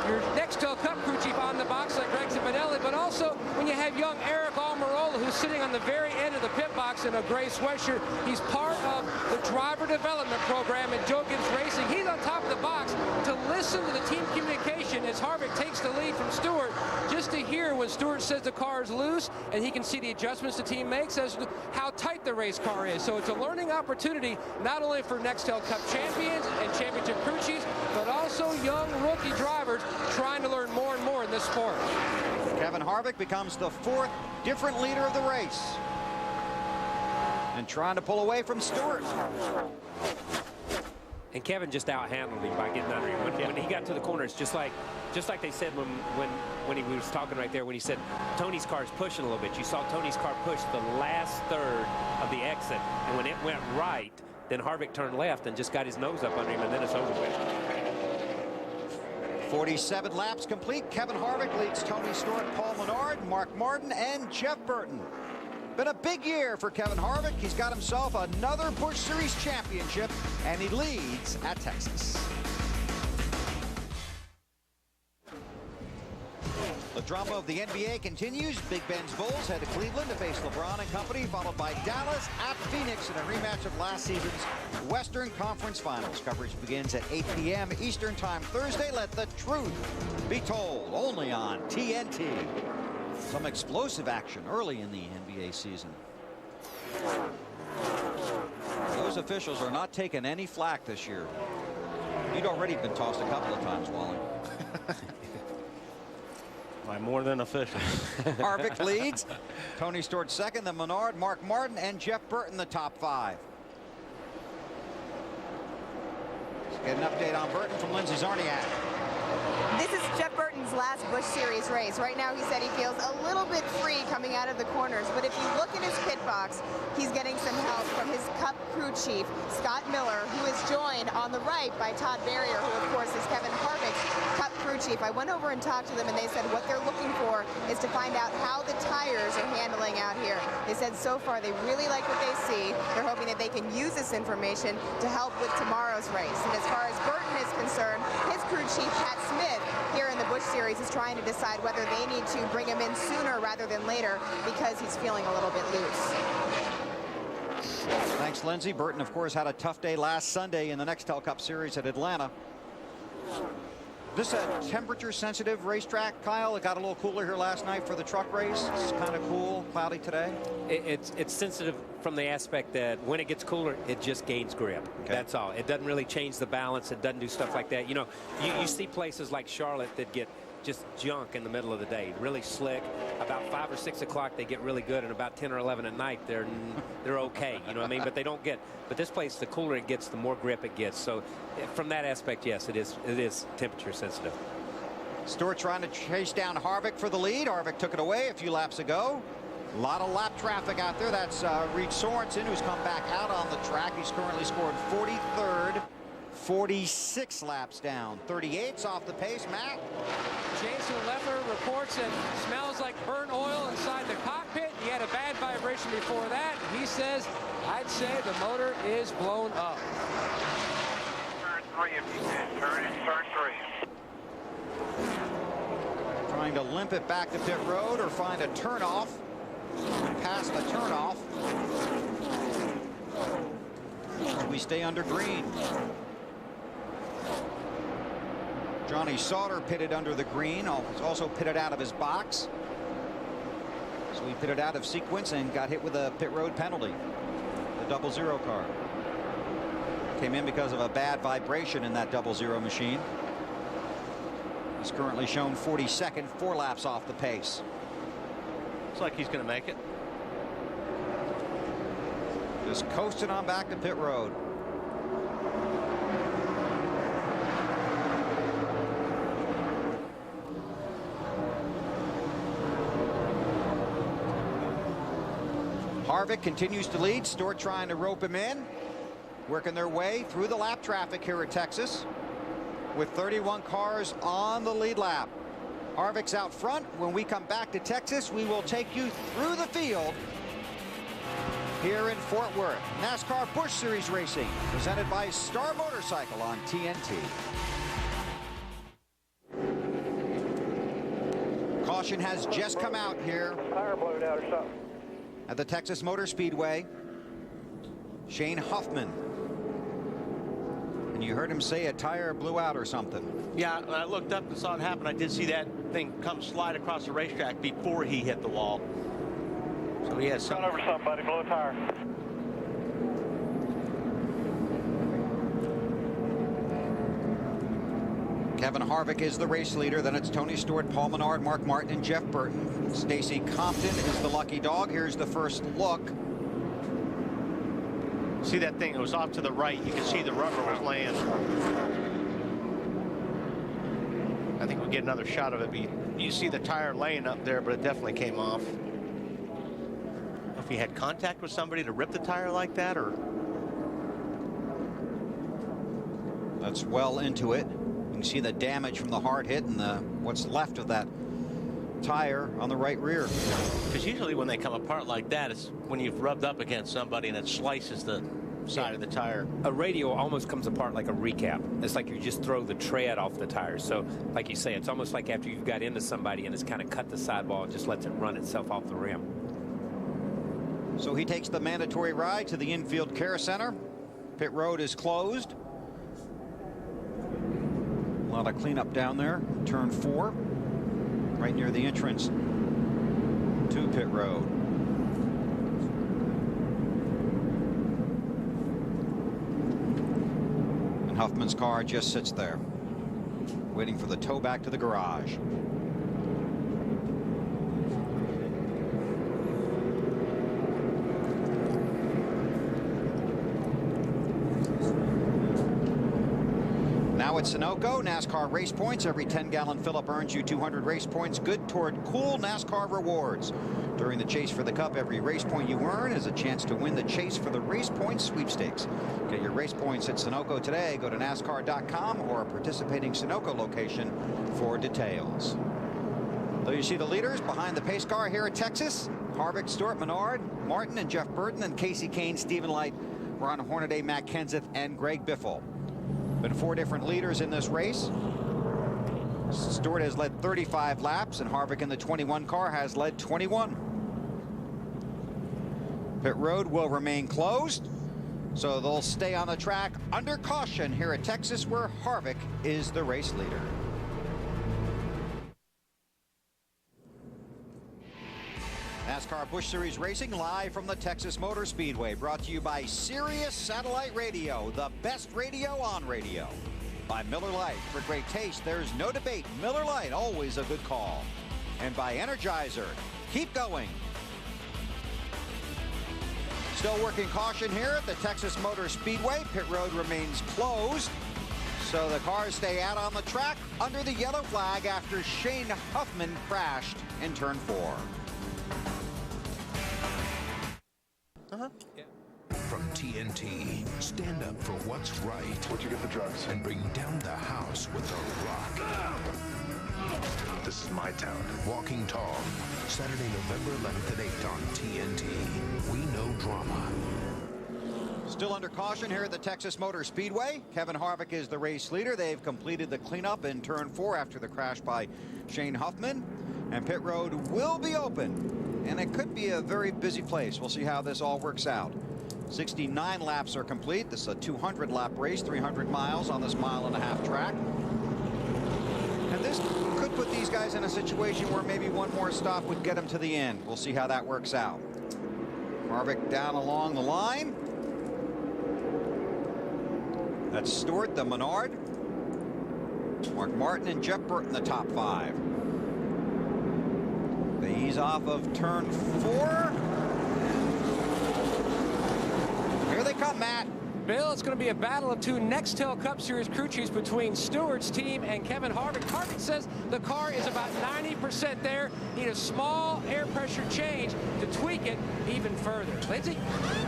your Nextel Cup crew chief on the box like Greg Zibinelli, but also when you have young Eric Almirola, who's sitting on the very end of the pit box in a gray sweatshirt. He's part of the driver development program at Joe Gibbs Racing. He's on top of the box to listen to the team communication as Harvick takes the lead from Stewart, just to hear when Stewart says the car is loose, and he can see the adjustments the team makes as to how tight the race car is. So it's a learning opportunity not only for Nextel Cup champions and championship crew chiefs, but also young rookie drivers trying to learn more and more in this sport. Kevin Harvick becomes the 4th different leader of the race and trying to pull away from Stewart. And Kevin just out-handled him by getting under him. When he got to the corner, it's just like they said when he was talking right there, when he said Tony's car is pushing a little bit. You saw Tony's car push the last third of the exit, and when it went right, then Harvick turned left and just got his nose up under him, and then it's over with. 47 laps complete. Kevin Harvick leads Tony Stewart, Paul Menard, Mark Martin, and Jeff Burton. Been a big year for Kevin Harvick. He's got himself another Busch Series championship, and he leads at Texas. The drama of the NBA continues. Big Ben's Bulls head to Cleveland to face LeBron and company, followed by Dallas at Phoenix in a rematch of last season's Western Conference Finals. Coverage begins at 8 p.m. Eastern Time Thursday. Let the truth be told, only on TNT. Some explosive action early in the NBA season. Those officials are not taking any flack this year. You'd already been tossed a couple of times, Wally. By more than officials. Harvick leads. Tony Stewart second, then Menard, Mark Martin, and Jeff Burton the top 5. Let's get an update on Burton from Lindsey Zarniak. This is Jeff Burton's last Busch Series race. Right now, he said he feels a little bit free coming out of the corners, but if you look in his pit box, he's getting some help from his Cup crew chief, Scott Miller, who is joined on the right by Todd Barrier, who, of course, is Kevin Harvick's Cup crew chief. I went over and talked to them, and they said what they're looking for is to find out how the tires are handling out here. They said so far they really like what they see. They're hoping that they can use this information to help with tomorrow's race. And as far as Burton is concerned, his crew chief, Pat Smith, here in the Busch Series is trying to decide whether they need to bring him in sooner rather than later because he's feeling a little bit loose. Thanks, Lindsey. Burton, of course, had a tough day last Sunday in the Nextel Cup Series at Atlanta. This is a temperature-sensitive racetrack, Kyle. It got a little cooler here last night for the truck race. It's kind of cool, cloudy today. It's sensitive from the aspect that when it gets cooler, it just gains grip. Okay. That's all. It doesn't really change the balance. It doesn't do stuff like that. You know, you see places like Charlotte that get just junk in the middle of the day, really slick. About 5 or 6 o'clock, they get really good, and about 10 or 11 at night, they're okay. You know what I mean? But they don't get. But this place, the cooler it gets, the more grip it gets. So, from that aspect, yes, it is temperature sensitive. Stewart trying to chase down Harvick for the lead. Harvick took it away a few laps ago. A lot of lap traffic out there. That's Reed Sorensen, who's come back out on the track. He's currently scored 43rd. 46 laps down. 38's off the pace. Matt? Jason Leffler reports it smells like burnt oil inside the cockpit. He had a bad vibration before that. He says, I'd say the motor is blown up. Turn 3 if you can. Turn 3. Trying to limp it back to pit road or find a turnoff. Past the turnoff. We stay under green. Johnny Sauter pitted under the green, also pitted out of his box. So he pitted out of sequence and got hit with a pit road penalty. The 00 car came in because of a bad vibration in that 00 machine. He's currently shown 42nd, 4 laps off the pace. Looks like he's going to make it. Just coasting on back to pit road. Harvick continues to lead. Stewart trying to rope him in, working their way through the lap traffic here at Texas with 31 cars on the lead lap. Harvick's out front. When we come back to Texas, we will take you through the field here in Fort Worth. NASCAR Busch Series Racing, presented by Star Motorcycle on TNT. Caution has just come out here Tire blowed out or something. at the Texas Motor Speedway. Shane Huffman. And you heard him say a tire blew out or something. Yeah, when I looked up and saw it happen, I did see that thing come slide across the racetrack before he hit the wall. So he has Run over somebody, blow a tire. Kevin Harvick is the race leader. Then it's Tony Stewart, Paul Menard, Mark Martin, and Jeff Burton. Stacy Compton is the lucky dog. Here's the first look. See that thing? It was off to the right. You can see the rubber was laying. I think we'll get another shot of it. You see the tire laying up there, but it definitely came off. If he had contact with somebody to rip the tire like that, or That's well into it. You can see the damage from the hard hit and what's left of that tire on the right rear. Because usually when they come apart like that, it's when you've rubbed up against somebody and it slices the side of the tire. A radio almost comes apart like a recap. It's like you just throw the tread off the tire. So like you say, it's almost like after you've got into somebody and it's kind of cut the sidewall, it just lets it run itself off the rim. So he takes the mandatory ride to the infield care center. Pit road is closed. A lot of cleanup down there. Turn 4, right near the entrance to pit road. And Huffman's car just sits there, waiting for the tow back to the garage. Now at Sunoco, NASCAR race points. Every 10-gallon fill-up earns you 200 race points, good toward cool NASCAR rewards. During the chase for the Cup, every race point you earn is a chance to win the chase for the race points sweepstakes. Get your race points at Sunoco today. Go to NASCAR.com or a participating Sunoco location for details. So you see the leaders behind the pace car here at Texas. Harvick, Stewart, Menard, Martin, and Jeff Burton, and Casey Kane, Stephen Light, Ron Hornaday, Matt Kenseth, and Greg Biffle. Been 4 different leaders in this race. Stewart has led 35 laps, and Harvick in the 21 car has led 21. Pit road will remain closed, so they'll stay on the track under caution here at Texas, where Harvick is the race leader. NASCAR Busch Series Racing live from the Texas Motor Speedway, brought to you by Sirius Satellite Radio, the best radio on radio. By Miller Lite, for great taste, there's no debate. Miller Lite, always a good call. And by Energizer, keep going. Still working caution here at the Texas Motor Speedway. Pit road remains closed, so the cars stay out on the track under the yellow flag after Shane Huffman crashed in turn 4. From TNT, stand up for what's right. Where'd you get the drugs? And bring down the house with a rock. This is my town. Walking Tall, Saturday, November 11th at 8 on TNT. We know drama. Still under caution here at the Texas Motor Speedway. Kevin Harvick is the race leader. They've completed the cleanup in turn 4 after the crash by Shane Huffman. And pit road will be open. And it could be a very busy place. We'll see how this all works out. 69 laps are complete. This is a 200-lap race, 300 miles on this 1.5-mile track. And this could put these guys in a situation where maybe one more stop would get them to the end. We'll see how that works out. Harvick down along the line. That's Stewart, the Menard. Mark Martin and Jeff Burton, the top 5. They ease off of turn 4. Here they come, Matt. Bill, it's going to be a battle of two Nextel Cup Series crew chiefs between Stewart's team and Kevin Harvick. Harvick says the car is about 90% there. Need a small air pressure change to tweak it even further. Lindsay?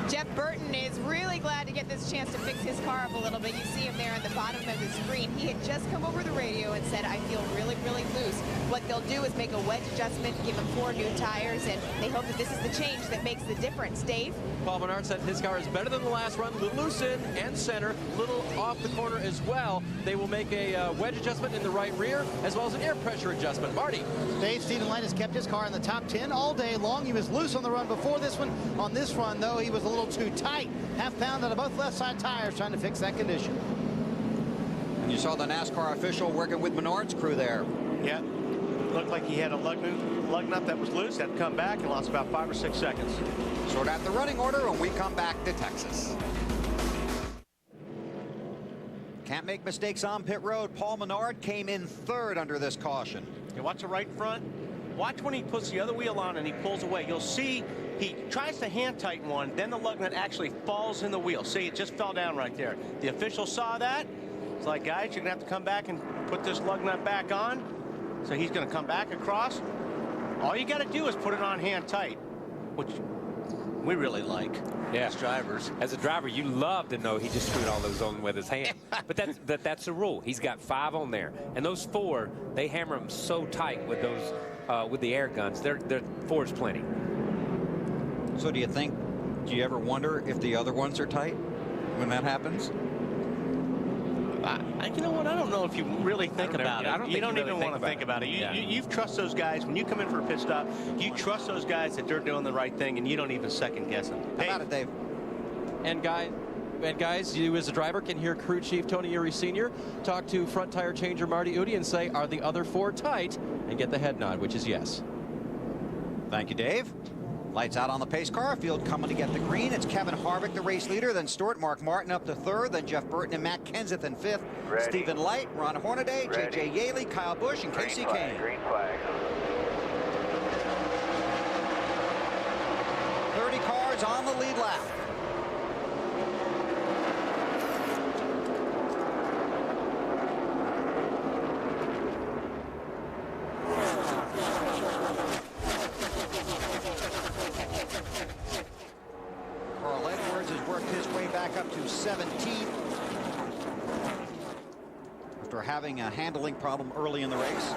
Jeff Burton is really glad to get this chance to fix his car up a little bit. You see him there at the bottom of the screen. He had just come over the radio and said, I feel really, really loose. What they'll do is make a wedge adjustment, give him 4 new tires, and they hope that this is the change that makes the difference. Dave? Paul Menard said his car is better than the last run. Little loose in and center, little off the corner as well. They will make a wedge adjustment in the right rear, as well as an air pressure adjustment. Marty? Dave, Stephen Light has kept his car in the top 10 all day long. He was loose on the run before this one. On this run, though, he was a little too tight. Half pound out of both left side tires trying to fix that condition. And you saw the NASCAR official working with Menard's crew there. Yeah. Looked like he had a lug nut that was loose, had to come back and lost about 5 or 6 seconds. Sort out the running order when we come back to Texas. Can't make mistakes on pit road. Paul Menard came in 3rd under this caution. You watch the right front. Watch when he puts the other wheel on and he pulls away. You'll see he tries to hand tighten one, then the lug nut actually falls in the wheel. See, it just fell down right there. The official saw that. It's like, guys, you're going to have to come back and put this lug nut back on. So he's going to come back across. All you got to do is put it on hand tight, which we really like. Yeah. As drivers. As a driver, you love to know he just screwed all those on with his hand. But that's the rule. He's got 5 on there, and those 4, they hammer them so tight with those with the air guns. They're 4 is plenty. So do you ever wonder if the other ones are tight when that happens? You know what? I don't know if you really think about it. You don't even want to think about it. You trust those guys. When you come in for a pit stop, you trust those guys that they're doing the right thing, and you don't even second guess them. How about it, Dave? And guys, you as a driver can hear crew chief Tony Uri Sr. talk to front tire changer Marty Udy and say, are the other 4 tight? And get the head nod, which is yes. Thank you, Dave. Lights out on the pace car. Field coming to get the green. It's Kevin Harvick, the race leader. Then Stewart, Mark Martin up to 3rd. Then Jeff Burton and Matt Kenseth in 5th. Ready. Stephen Light, Ron Hornaday, J.J. Yaley, Kyle Busch, and Casey Kane. Green flag. 30 cars on the lead lap. Up to 17th after having a handling problem early in the race.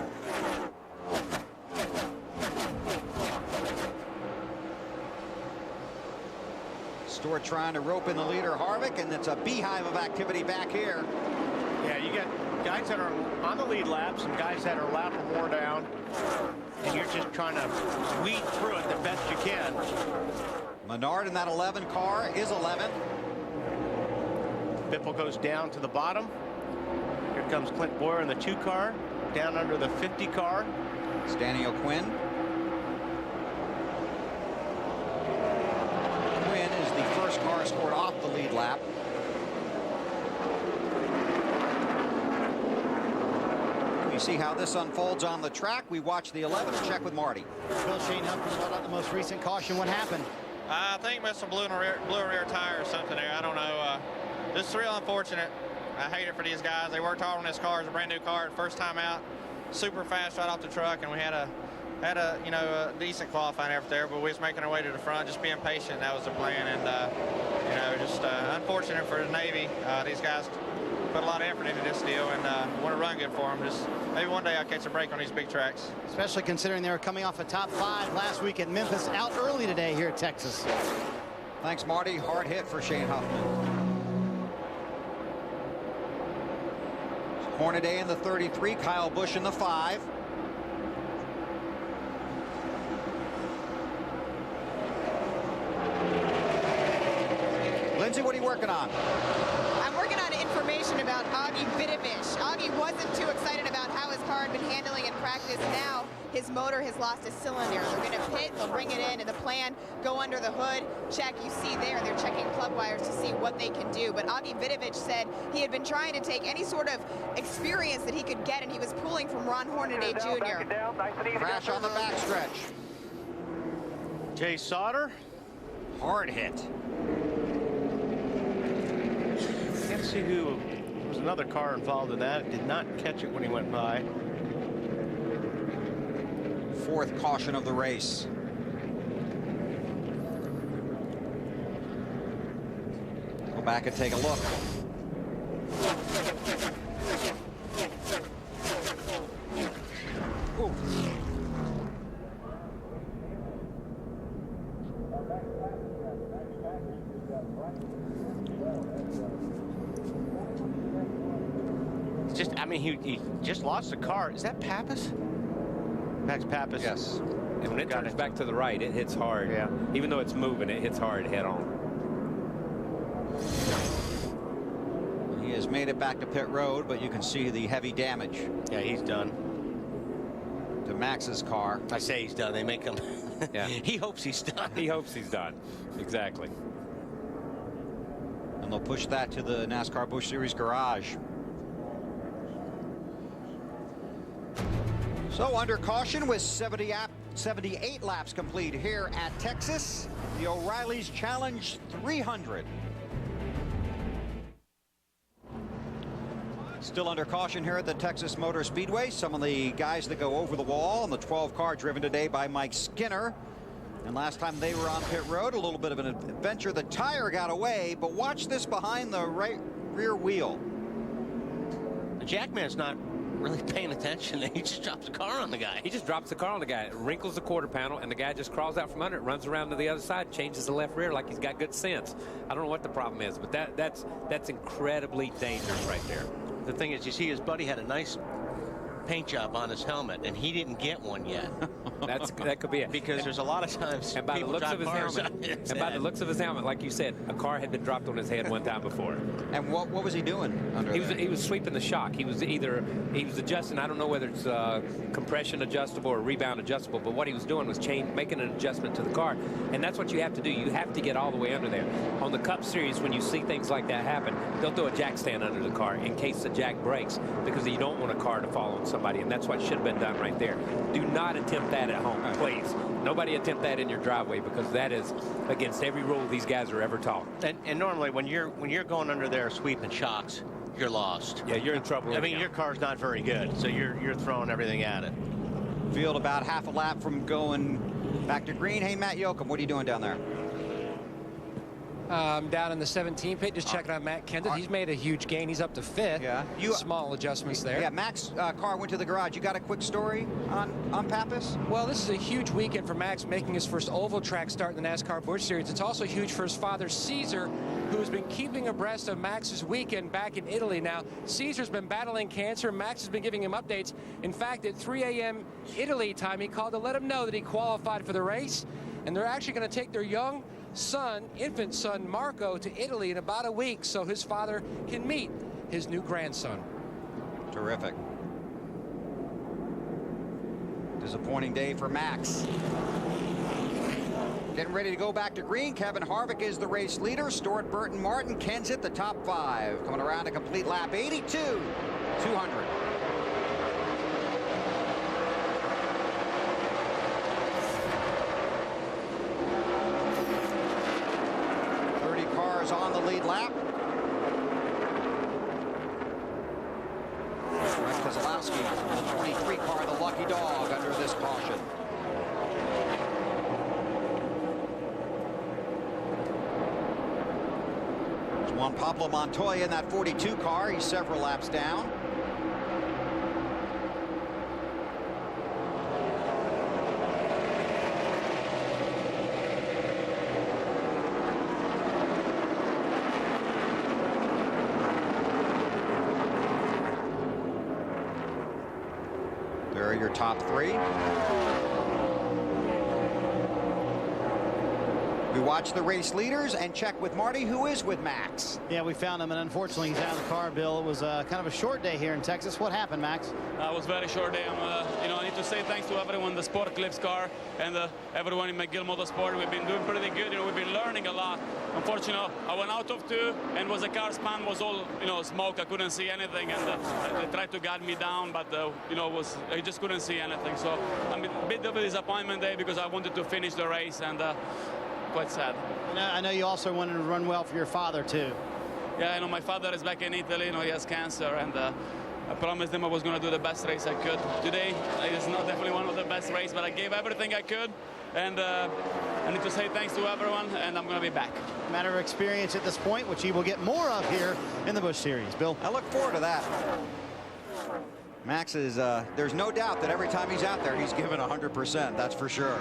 Stewart trying to rope in the leader Harvick, and it's a beehive of activity back here. Yeah, you got guys that are on the lead laps and guys that are lap or more down, and you're just trying to weed through it the best you can. Menard in that 11 car is 11th. Biffle goes down to the bottom. Here comes Clint Boyer in the 2 car, down under the 50 car. It's Danny O'Quinn. Quinn is the first car scored off the lead lap. We see how this unfolds on the track. We watch the 11 and check with Marty. Bill Shane Humphrey brought out the most recent caution. What happened? I think must have blew a rear tire or something there. I don't know. This is real unfortunate. I hate it for these guys. They worked hard on this car. It's a brand new car. First time out, super fast right off the truck, and we had a decent qualifying effort there, but we was making our way to the front, just being patient. That was the plan, and just unfortunate for the Navy. These guys put a lot of effort into this deal, and want to run good for them. Just maybe one day I'll catch a break on these big tracks. Especially considering they were coming off a top 5 last week at Memphis, out early today here at Texas. Thanks, Marty. Hard hit for Shane Huffman. Hornaday in the 33, Kyle Busch in the 5. Lindsay, what are you working on? I'm working on information about Augie Vidovich. Augie wasn't too excited about how his car had been handling in practice. Now his motor has lost a cylinder. They're going to pit, they'll bring it in, and the plan, go under the hood, check. You see there, they're checking plug wires to see what they can do. But Augie Vidovich said he had been trying to take any sort of experience that he could get, and he was pulling from Ron Hornaday Jr. Crash on the backstretch. Jay Sauter. Hard hit. Let's see who. There was another car involved in that. Did not catch it when he went by. Fourth caution of the race. Go back and take a look. Ooh. Just, I mean, he just lost the car. Is that Pappas? Max Pappas. Yes. And when it turns back to the right, it hits hard. Yeah. Even though it's moving, it hits hard head on. He has made it back to pit road, but you can see the heavy damage. Yeah, he's done. To Max's car. I say he's done. They make him. Yeah. He hopes he's done. He hopes he's done. Exactly. And they'll push that to the NASCAR Busch Series garage. So under caution with 78 laps complete here at Texas, the O'Reilly's Challenge 300. Still under caution here at the Texas Motor Speedway. Some of the guys that go over the wall on the 12 car driven today by Mike Skinner. And last time they were on pit road, a little bit of an adventure. The tire got away, but watch this behind the rear wheel. The Jackman's not really paying attention. He just drops the car on the guy. He just drops the car on the guy, wrinkles the quarter panel, and the guy just crawls out from under it, runs around to the other side, changes the left rear like he's got good sense. I don't know what the problem is, but that's incredibly dangerous right there. The thing is, you see his buddy had a nice paint job on his helmet, and he didn't get one yet. That could be it. Because there's a lot of times and by the looks of his helmet, like you said, a car had been dropped on his head one time before. And what was he doing under he was sweeping the shock. He was adjusting. I don't know whether it's compression adjustable or rebound adjustable, but what he was doing was making an adjustment to the car, and that's what you have to do. You have to get all the way under there. On the Cup Series, when you see things like that happen, they'll do a jack stand under the car in case the jack breaks, because you don't want a car to fall on somebody, and that's what should have been done right there. Do not attempt that at home, please. Nobody attempt that in your driveway, because that is against every rule these guys are ever taught. And normally when you're going under there sweeping shocks, you're lost. Yeah, you're in trouble. I mean, your car's not very good, so you're throwing everything at it. Field about half a lap from going back to green. Hey, Matt Yoakum, what are you doing down there? I'm down in the 17 pit, just checking on Matt Kenseth. He's made a huge gain. He's up to 5th. Yeah. Small adjustments there. Yeah, Mac's car went to the garage. You got a quick story on Pappas? Well, this is a huge weekend for Max, making his first oval track start in the NASCAR Busch Series. It's also huge for his father, Caesar, who has been keeping abreast of Max's weekend back in Italy. Now, Caesar's been battling cancer. Max has been giving him updates. In fact, at 3 a.m. Italy time, he called to let him know that he qualified for the race. And they're actually going to take their young son, infant son, Marco, to Italy in about a week so his father can meet his new grandson. Terrific. Disappointing day for Max. Getting ready to go back to green. Kevin Harvick is the race leader. Stuart Burton, Martin Kenseth, the top 5. Coming around a complete lap, 82, 200. On the lead lap. Keselowski, the 23 car, the lucky dog under this caution. There's Juan Pablo Montoya in that 42 car. He's several laps down. There are your top 3. We watch the race leaders and check with Marty, who is with Max. Yeah, we found him, and unfortunately he's out of the car, Bill. It was kind of a short day here in Texas. What happened, Max? It was a very short day. I need to say thanks to everyone in the Sport Eclipse car and everyone in McGill Motorsport. We've been doing pretty good. We've been learning a lot. Unfortunately, I went out of 2, and the car span was all smoke. I couldn't see anything, and they tried to guide me down, but I just couldn't see anything. So I'm a bit of a disappointment day because I wanted to finish the race, and quite sad. I know you also wanted to run well for your father too. yeah, you know, my father is back in Italy. You know, he has cancer, and I promised him I was going to do the best race I could. Today, it's not definitely one of the best races, but I gave everything I could. And I need to say thanks to everyone, and I'm going to be back. Matter of experience at this point, which he will get more of here in the Busch Series. Bill? I look forward to that. Max is, there's no doubt that every time he's out there, he's given 100%. That's for sure.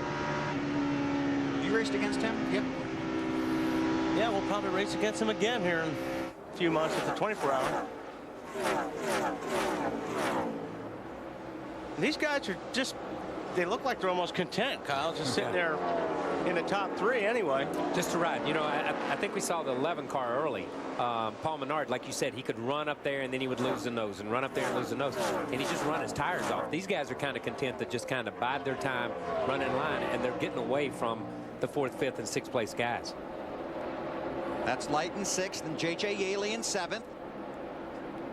You raced against him? Yep. Yeah, we'll probably race against him again here in a few months at the 24-hour. These guys are just, they look like they're almost content, Kyle, just sitting there in the top 3 anyway. Just to ride. You know, I think we saw the 11 car early. Paul Menard, like you said, he could run up there and then he would lose the nose and run up there and lose the nose. And he just run his tires off. These guys are kind of content to just kind of bide their time, run in line, and they're getting away from the 4th, 5th, and 6th place guys. That's Light in 6th and J.J. Yaley in 7th.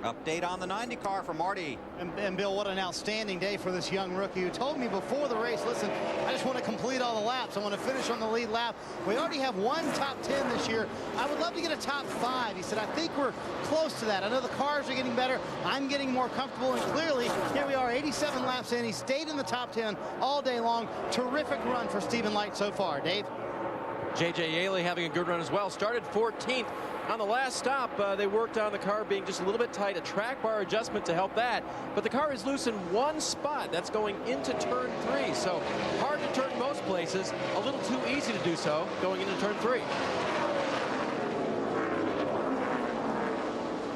Update on the 90 car from Marty. And Bill, what an outstanding day for this young rookie who told me before the race, listen, I just want to complete all the laps. I want to finish on the lead lap. We already have 1 top 10 this year. I would love to get a top 5. He said, I think we're close to that. I know the cars are getting better. I'm getting more comfortable. And clearly, here we are, 87 laps in. He stayed in the top 10 all day long. Terrific run for Stephen Light so far. Dave? J.J. Yaley having a good run as well. Started 14th. On the last stop, they worked on the car being just a little bit tight, a track bar adjustment to help that. But the car is loose in 1 spot. That's going into turn 3. So hard to turn most places, a little too easy to do so going into turn 3.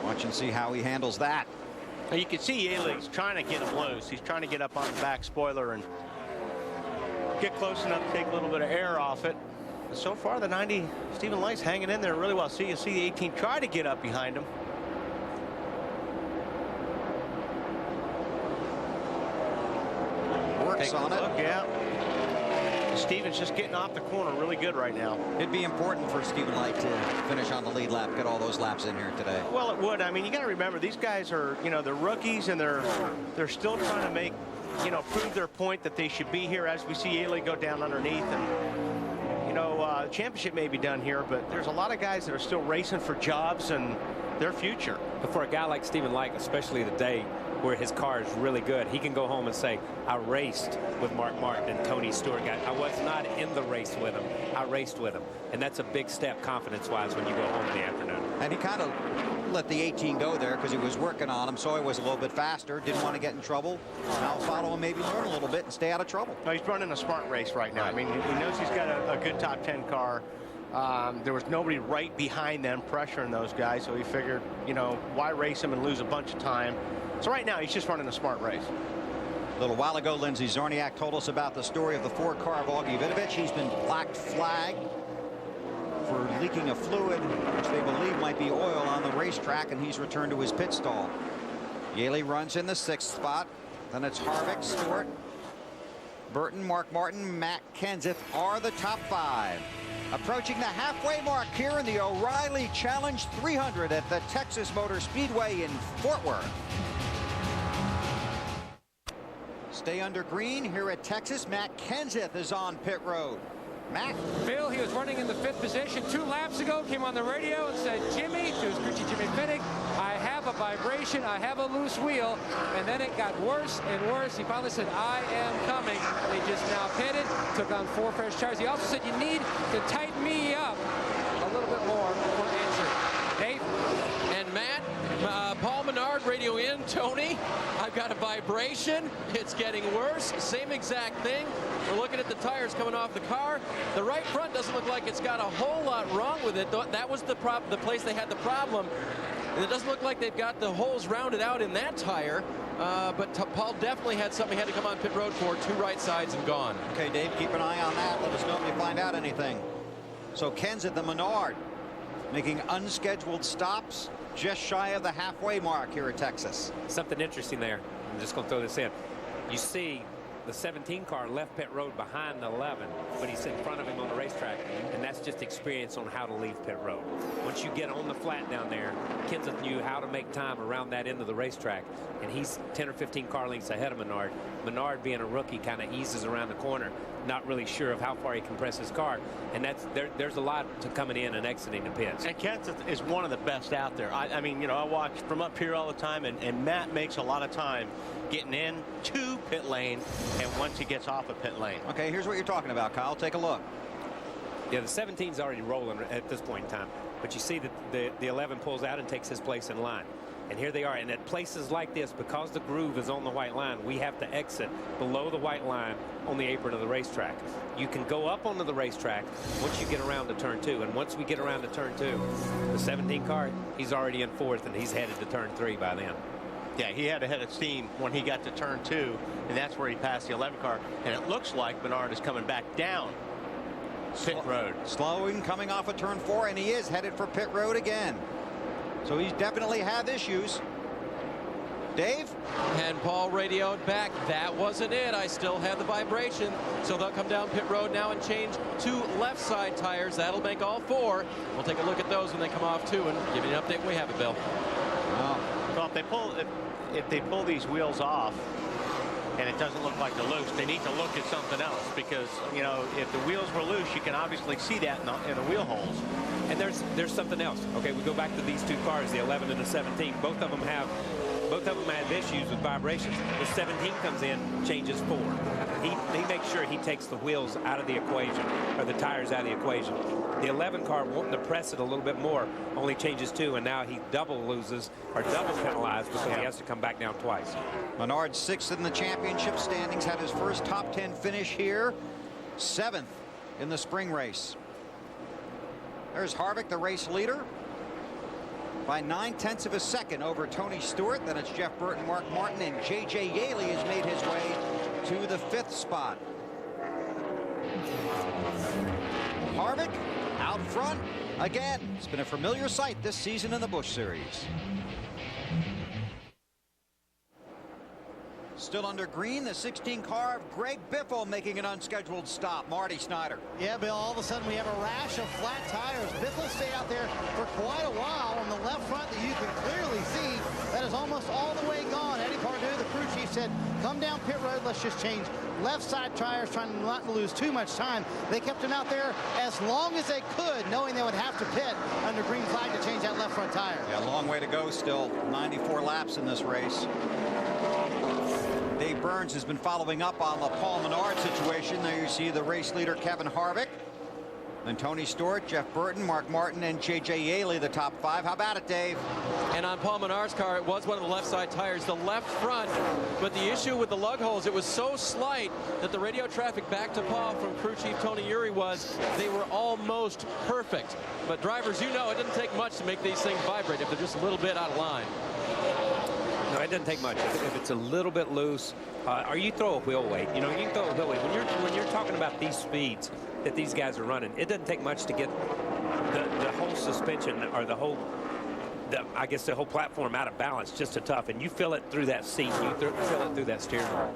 Watch and see how he handles that. You can see Yaley's trying to get him loose. He's trying to get up on the back spoiler and get close enough to take a little bit of air off it. So far, the 90, Stephen Light's hanging in there really well. You see the 18 try to get up behind him. Works on it. Yeah. Stephen's just getting off the corner really good right now. It'd be important for Stephen Light to finish on the lead lap, get all those laps in here today. Well, it would. I mean, you got to remember, these guys are, you know, they're rookies and they're still trying to make, you know, prove their point that they should be here as we see Yaley go down underneath. And, you know, championship may be done here, but there's a lot of guys that are still racing for jobs and their future. But for a guy like Stephen Light, especially today where his car is really good, he can go home and say, I raced with Mark Martin and Tony Stewart. I was not in the race with him. I raced with him. And that's a big step confidence-wise when you go home in the afternoon. And he kind of let the 18 go there because he was working on him, so he was a little bit faster, didn't want to get in trouble. Now follow him, maybe learn a little bit and stay out of trouble. No, he's running a smart race right now. I mean, he knows he's got a good top 10 car. There was nobody right behind them pressuring those guys, so he figured, you know, why race him and lose a bunch of time. So right now, he's just running a smart race. A little while ago, Lindsey Zorniak told us about the story of the Ford car of Augie Vidovich. He's been black flagged for leaking a fluid, which they believe might be oil on the racetrack, and he's returned to his pit stall. Yaley runs in the 6th spot. Then it's Harvick, Stewart, Burton, Mark Martin, Matt Kenseth are the top 5. Approaching the halfway mark here in the O'Reilly Challenge 300 at the Texas Motor Speedway in Fort Worth. Stay under green here at Texas. Matt Kenseth is on pit road. Matt? Bill, he was running in the 5th position 2 laps ago, came on the radio and said, Jimmy, to his crew chief Jimmy Finnick, I have a vibration, I have a loose wheel, and then it got worse and worse. He finally said, I am coming. They just now pitted, took on 4 fresh tires. He also said, you need to tighten me up a little bit more for entry. Dave? And Matt, Paul Menard radio in. Tony, I've got a vibration. It's getting worse. Same exact thing. We're looking at the tires coming off the car. The right front doesn't look like it's got a whole lot wrong with it. That was the place they had the problem. And it doesn't look like they've got the holes rounded out in that tire. But Paul definitely had something he had to come on pit road for. 2 right sides and gone. Okay, Dave, keep an eye on that. Let us know if you find out anything. So Kenseth, the Menard, making unscheduled stops just shy of the halfway mark here at Texas. Something interesting there. I'm just going to throw this in. You see the 17 car left pit road behind the 11, but he's in front of him on the racetrack, and that's just experience on how to leave pit road. Once you get on the flat down there, Kenseth knew how to make time around that end of the racetrack, and he's 10 or 15 car lengths ahead of Menard. Menard, being a rookie, kind of eases around the corner. not really sure of how far he can press his car. And there's a lot to coming in and exiting the pits. And Kenseth is one of the best out there. I mean, I watch from up here all the time, and Matt makes a lot of time getting in to pit lane, and once he gets off of pit lane. Okay, here's what you're talking about, Kyle. Take a look. Yeah, the 17's already rolling at this point in time. But you see that the 11 pulls out and takes his place in line. And here they are. And at places like this, because the groove is on the white line, we have to exit below the white line on the apron of the racetrack. You can go up onto the racetrack once you get around to turn 2. And once we get around to turn 2, the 17 car, he's already in 4th, and he's headed to turn 3 by then. Yeah, he had a head of steam when he got to turn 2, and that's where he passed the 11 car. And it looks like Menard is coming back down pit road. Slowing, coming off of turn 4, and he is headed for pit road again. So he's definitely had issues. Dave? And Paul radioed back. That wasn't it. I still have the vibration. So they'll come down pit road now and change 2 left side tires. That'll make all 4. We'll take a look at those when they come off too and give you an update when we have it, Bill. Well, if they pull these wheels off and it doesn't look like they're loose, they need to look at something else, because if the wheels were loose, you can obviously see that in the wheel holes. And there's something else. Okay, we go back to these 2 cars, the 11 and the 17. Both of them have issues with vibrations. The 17 comes in, changes 4. He makes sure he takes the wheels out of the equation, or the tires out of the equation. The 11 car, wanting to press it a little bit more, only changes 2, and now he double loses or double penalized because he has to come back down twice. Menard 6th in the championship standings, had his first top 10 finish here, 7th in the spring race. There's Harvick, the race leader, by 9/10 of a second over Tony Stewart. Then it's Jeff Burton, Mark Martin, and J.J. Yaley has made his way to the 5th spot. Harvick out front again. It's been a familiar sight this season in the Busch Series. Still under green, the 16 car of Greg Biffle making an unscheduled stop. Marty Snyder. Yeah, Bill, all of a sudden we have a rash of flat tires. Biffle stayed out there for quite a while on the left front that you can clearly see. That is almost all the way gone. Eddie Pardue, the crew chief, said, come down pit road, let's just change left side tires, trying not to lose too much time. They kept him out there as long as they could, knowing they would have to pit under green flag to change that left front tire. Yeah, long way to go still. 94 laps in this race. Dave Burns has been following up on the Paul Menard situation. There you see the race leader Kevin Harvick. Then Tony Stewart, Jeff Burton, Mark Martin, and J.J. Yaley, the top 5. How about it, Dave? And on Paul Menard's car, it was one of the left side tires, the left front. But the issue with the lug holes, it was so slight that the radio traffic back to Paul from crew chief Tony Uri was they were almost perfect. But drivers, it doesn't take much to make these things vibrate if they're just a little bit out of line. No, it doesn't take much. If it's a little bit loose, or you throw a wheel weight, you can throw a wheel weight. When you're talking about these speeds that these guys are running, it doesn't take much to get the whole suspension or I guess the whole platform out of balance just a tough, and you feel it through that seat, you feel it through that steering wheel.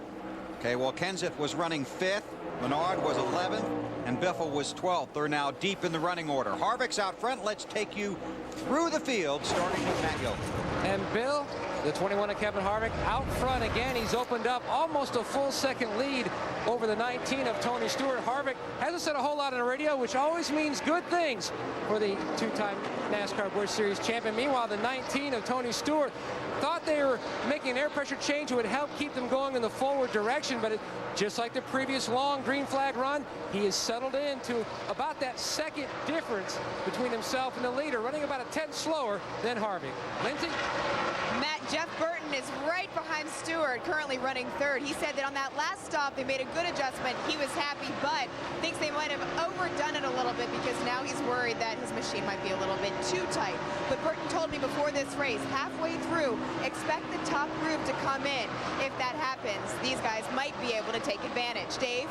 Okay, well, Kenseth was running 5th, Menard was 11th, and Biffle was 12th. They're now deep in the running order. Harvick's out front. Let's take you through the field, starting with Matt Yoakum. And Bill, the 21 of Kevin Harvick out front again. He's opened up almost a full second lead over the 19 of Tony Stewart. Harvick hasn't said a whole lot on the radio, which always means good things for the 2-time NASCAR Busch Series champion. Meanwhile, the 19 of Tony Stewart thought they were making an air pressure change that would help keep them going in the forward direction, but just like the previous long green flag run, he has settled into about that second difference between himself and the leader, running about a 10th slower than Harvick. Lindsay? Matt, Jeff Burton is right behind Stewart, currently running 3rd. He said that on that last stop, they made a good adjustment. He was happy, but thinks they might have overdone it a little bit because now he's worried that his machine might be a little bit too tight. But Burton told me before this race, halfway through, expect the top group to come in. If that happens, these guys might be able to take advantage. Dave?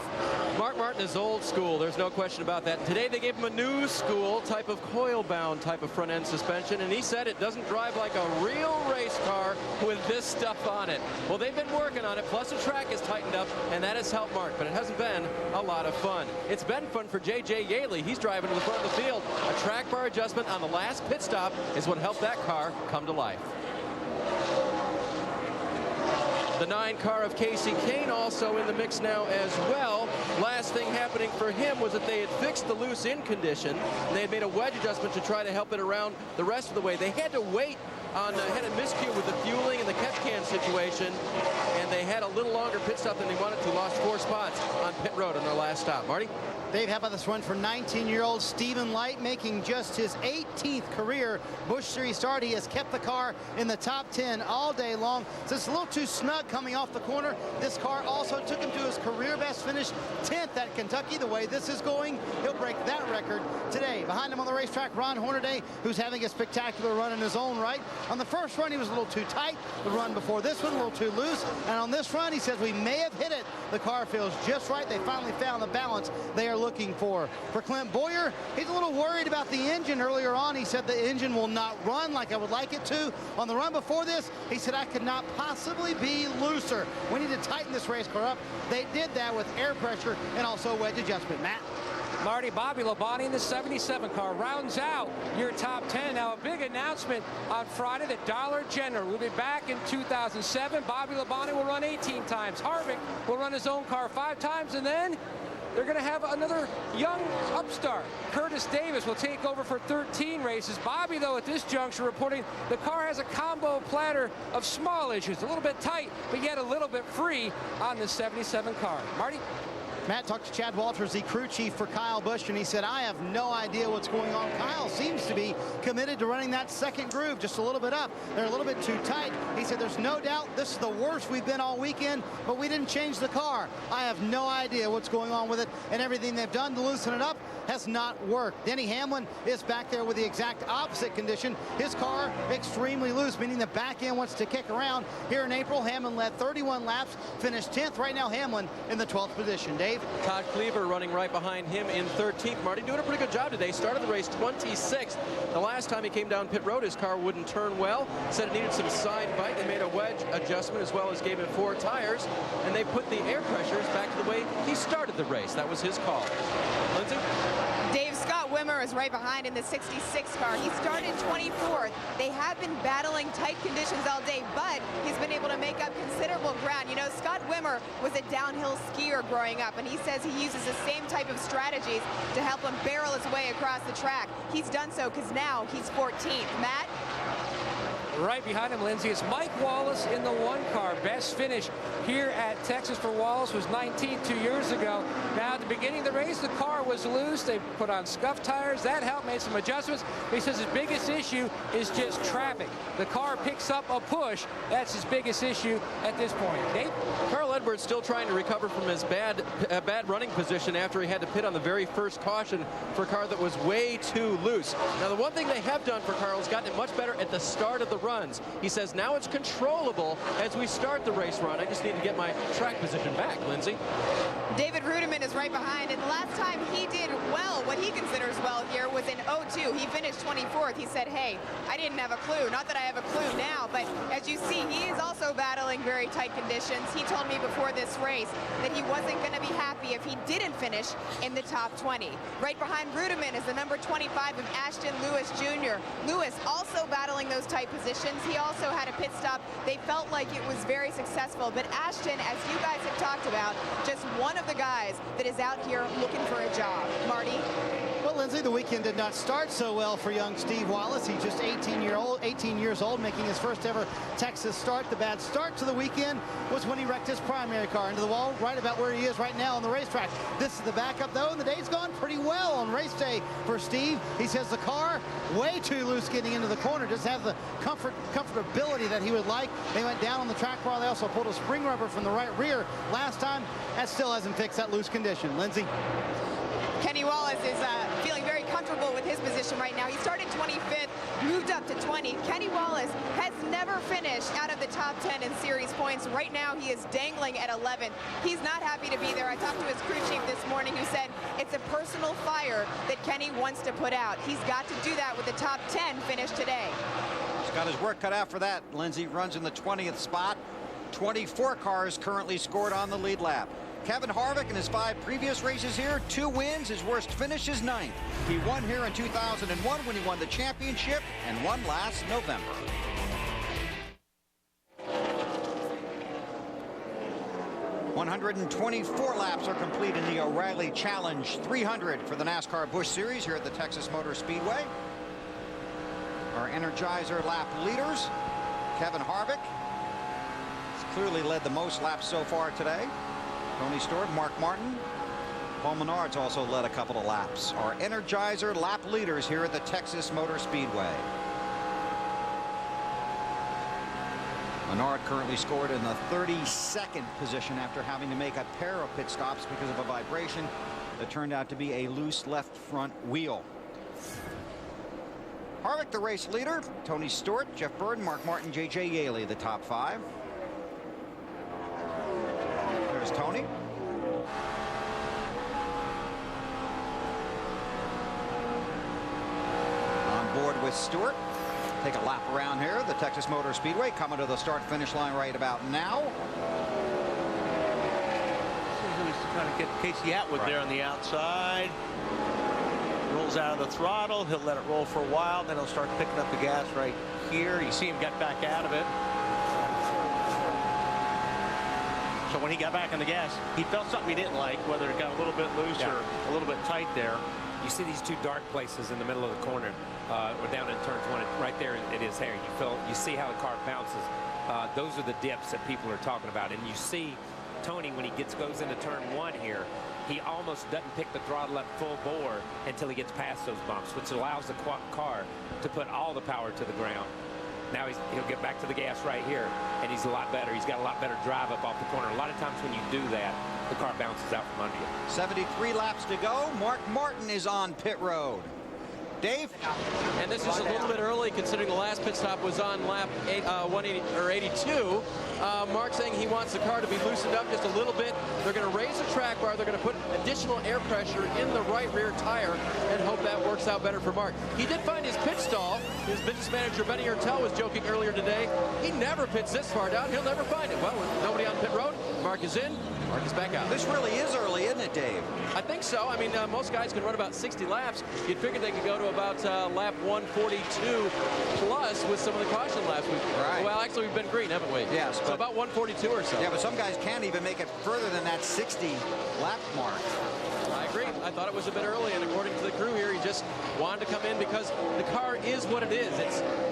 Mark Martin is old school. There's no question about that. Today they gave him a new school type of coil-bound type of front-end suspension, and he said it doesn't drive like a real race car with this stuff on it. Well, they've been working on it, plus the track is tightened up, and that has helped Mark, but it hasn't been a lot of fun. It's been fun for J.J. Yaley. He's driving to the front of the field. A track bar adjustment on the last pit stop is what helped that car come to life. The 9 car of Casey Kane also in the mix now as well. Last thing happening for him was that they had fixed the loose in condition. And they had made a wedge adjustment to try to help it around the rest of the way. They had to wait on had a miscue with the fueling and the catch can situation, and they had a little longer pit stop than they wanted to. Lost 4 spots on pit road on their last stop. Marty? Dave, how about this run for 19-year-old Stephen Light, making just his 18th career Busch Series start. He has kept the car in the top 10 all day long. So it's a little too snug coming off the corner. This car also took him to his career best finish, 10th at Kentucky. The way this is going, he'll break that record today. Behind him on the racetrack, Ron Hornaday, who's having a spectacular run in his own right. On the first run, he was a little too tight. The run before this one, a little too loose. And on this run, he says, we may have hit it. The car feels just right. They finally found the balance they are looking for. For Clint Boyer, he's a little worried about the engine earlier on. He said the engine will not run like I would like it to. On the run before this, he said I could not possibly be looser. We need to tighten this race car up. They did that with air pressure and also wedge adjustment. Matt? Marty, Bobby Labonte in the 77 car rounds out your top 10. Now, a big announcement on Friday, the Dollar General will be back in 2007. Bobby Labonte will run 18 times. Harvick will run his own car 5 times, and then they're going to have another young upstart. Curtis Davis will take over for 13 races. Bobby, though, at this juncture reporting the car has a combo platter of small issues. A little bit tight, but yet a little bit free on the 77 car. Marty? Matt talked to Chad Walters, the crew chief for Kyle Busch, and he said, I have no idea what's going on. Kyle seems to be committed to running that second groove just a little bit up. They're a little bit too tight. He said, there's no doubt this is the worst we've been all weekend, but we didn't change the car. I have no idea what's going on with it, and everything they've done to loosen it up has not worked. Denny Hamlin is back there with the exact opposite condition. His car extremely loose, meaning the back end wants to kick around. Here in April, Hamlin led 31 laps, finished 10th. Right now, Hamlin in the 12th position. Dave? Todd Cleaver running right behind him in 13th. Marty doing a pretty good job today. Started the race 26th. The last time he came down pit road, his car wouldn't turn well. Said it needed some side bite. They made a wedge adjustment as well as gave him 4 tires. And they put the air pressures back to the way he started the race. That was his call. Lindsay? Dave, Scott Wimmer is right behind in the 66 car. He started 24th. They have been battling tight conditions all day, but he's been able to make up considerable ground. You know, Scott Wimmer was a downhill skier growing up, and he says he uses the same type of strategies to help him barrel his way across the track. He's done so because now he's 14th. Matt? Right behind him, Lindsay, is Mike Wallace in the 1 car. Best finish here at Texas for Wallace was 19th 2 years ago. Now, at the beginning of the race, the car was loose. They put on scuff tires. That helped, made some adjustments. He says his biggest issue is just traffic. The car picks up a push. That's his biggest issue at this point. Dave? Carl Edwards still trying to recover from his bad running position after he had to pit on the very first caution for a car that was way too loose. Now, the one thing they have done for Carl is gotten it much better at the start of the runs. He says now it's controllable as we start the race run. I just need to get my track position back. Lindsay? David Rudiman is right behind, and the last time he did well, what he considers well here, was in 02. He finished 24th. He said, hey, I didn't have a clue. Not that I have a clue now, but as you see, he is also battling very tight conditions. He told me before this race that he wasn't going to be happy if he didn't finish in the top 20. Right behind Rudiman is the number 25 of Ashton Lewis Jr. Lewis also battling those tight positions. He also had a pit stop. They felt like it was very successful, but Ashton, as you guys have talked about, just one of the guys that is out here looking for a job. Marty? Well, Lindsay, the weekend did not start so well for young Steve Wallace. He's just 18 years old, making his first ever Texas start. The bad start to the weekend was when he wrecked his primary car into the wall, right about where he is right now on the racetrack. This is the backup, though, and the day's gone pretty well on race day for Steve. He says the car way too loose getting into the corner, doesn't have the comfortability that he would like. They went down on the track bar. They also pulled a spring rubber from the right rear last time. That still hasn't fixed that loose condition. Lindsay? Kenny Wallace is feeling very comfortable with his position right now. He started 25th, moved up to 20. Kenny Wallace has never finished out of the top 10 in series points. Right now, he is dangling at 11th. He's not happy to be there. I talked to his crew chief this morning who said it's a personal fire that Kenny wants to put out. He's got to do that with the top 10 finish today. He's got his work cut out for that. Lindsay runs in the 20th spot. 24 cars currently scored on the lead lap. Kevin Harvick in his 5 previous races here, 2 wins. His worst finish is 9th. He won here in 2001 when he won the championship and won last November. 124 laps are complete in the O'Reilly Challenge 300 for the NASCAR Busch Series here at the Texas Motor Speedway. Our Energizer lap leaders, Kevin Harvick has clearly led the most laps so far today. Tony Stewart, Mark Martin, Paul Menard's also led a couple of laps. Our Energizer lap leaders here at the Texas Motor Speedway. Menard currently scored in the 32nd position after having to make a pair of pit stops because of a vibration that turned out to be a loose left front wheel. Harvick, the race leader. Tony Stewart, Jeff Burton, Mark Martin, J.J. Yaley, the top 5. There's Tony. On board with Stewart. Take a lap around here, the Texas Motor Speedway, coming to the start-finish line right about now. He's trying to get Casey Atwood there on the outside. Rolls out of the throttle. He'll let it roll for a while. Then he'll start picking up the gas right here. You see him get back out of it. So when he got back on the gas, he felt something he didn't like, whether it got a little bit loose or a little bit tight there. You see these two dark places in the middle of the corner, or down in turns 1, right there it is there. You see how the car bounces. Those are the dips that people are talking about. And you see Tony, when he goes into turn 1 here, he almost doesn't pick the throttle up full bore until he gets past those bumps, which allows the car to put all the power to the ground. Now he'll get back to the gas right here, and he's a lot better. He's got a lot better drive up off the corner. A lot of times when you do that, the car bounces out from under you. 73 laps to go. Mark Martin is on pit road. Dave? And this is a little bit early considering the last pit stop was on lap 82. Mark saying he wants the car to be loosened up just a little bit. They're going to raise the track bar. They're going to put additional air pressure in the right rear tire and hope that works out better for Mark. He did find his pit stall. His business manager, Benny Ertel, was joking earlier today. He never pits this far down. He'll never find it. Well, with nobody on pit road, Mark is in. Mark is back out. This really is early, isn't it, Dave? I think so. I mean, most guys can run about 60 laps. You'd figure they could go to about lap 142 plus with some of the caution laps. Right. Well, actually, we've been green, haven't we? Yes. So about 142 or so. Yeah, but some guys can't even make it further than that 60 lap mark. I agree. I thought it was a bit early, and according to the crew here, he just wanted to come in because the car is what it is.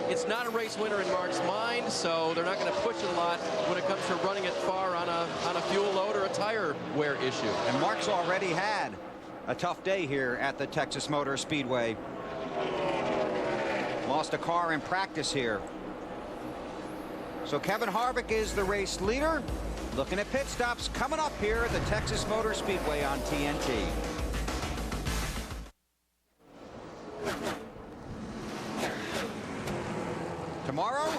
It's not a race winner in Mark's mind, so they're not going to push it a lot when it comes to running it far on a fuel load or a tire wear issue. And Mark's already had a tough day here at the Texas Motor Speedway. Lost a car in practice here. So Kevin Harvick is the race leader. Looking at pit stops coming up here at the Texas Motor Speedway on TNT. Tomorrow,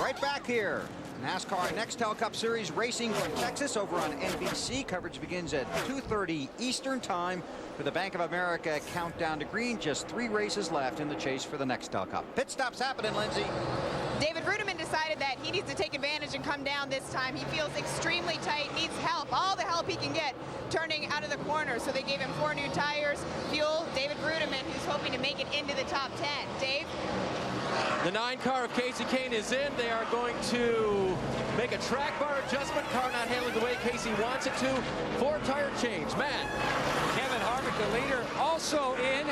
right back here. NASCAR Nextel Cup Series racing from Texas over on NBC. Coverage begins at 2:30 Eastern Time for the Bank of America Countdown to Green. Just 3 races left in the chase for the Nextel Cup. Pit stops happening, Lindsay. David Rudiman decided that he needs to take advantage and come down this time. He feels extremely tight, needs help, all the help he can get turning out of the corner. So they gave him 4 new tires, fuel. David Rudiman, who's hoping to make it into the top 10. Dave? The 9 car of Casey Kane is in. They are going to make a track bar adjustment. Car not handling the way Casey wants it to. 4 tire change. Matt. Kevin Harvick, the leader, also in.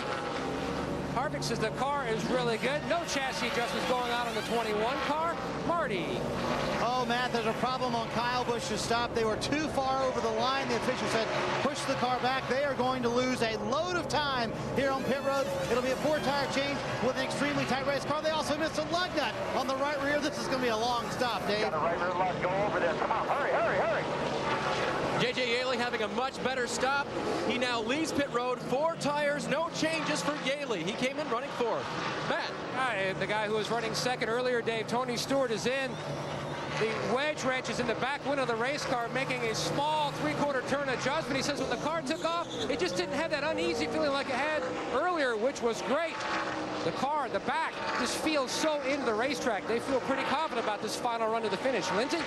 Harvick says the car is really good. No chassis adjustments going on the 21 car. Marty. Oh, Matt, there's a problem on Kyle Busch's stop. They were too far over the line. The official said, push the car back. They are going to lose a load of time here on pit road. It'll be a 4-tire change with an extremely tight race car. They also missed a lug nut on the right rear. This is going to be a long stop, Dave. Got a right rear lug. Go over this. Come on, hurry, hurry, hurry. J.J. Yaley having a much better stop. He now leaves pit road. 4 tires, no changes for Yaley. He came in running 4. Matt. The guy who was running second earlier, Dave, Tony Stewart, is in. The wedge wrench is in the back window of the race car, making a small 3/4 turn adjustment. He says when the car took off, it just didn't have that uneasy feeling like it had earlier, which was great. The car, the back, just feels so into the racetrack. They feel pretty confident about this final run to the finish. Lindsay?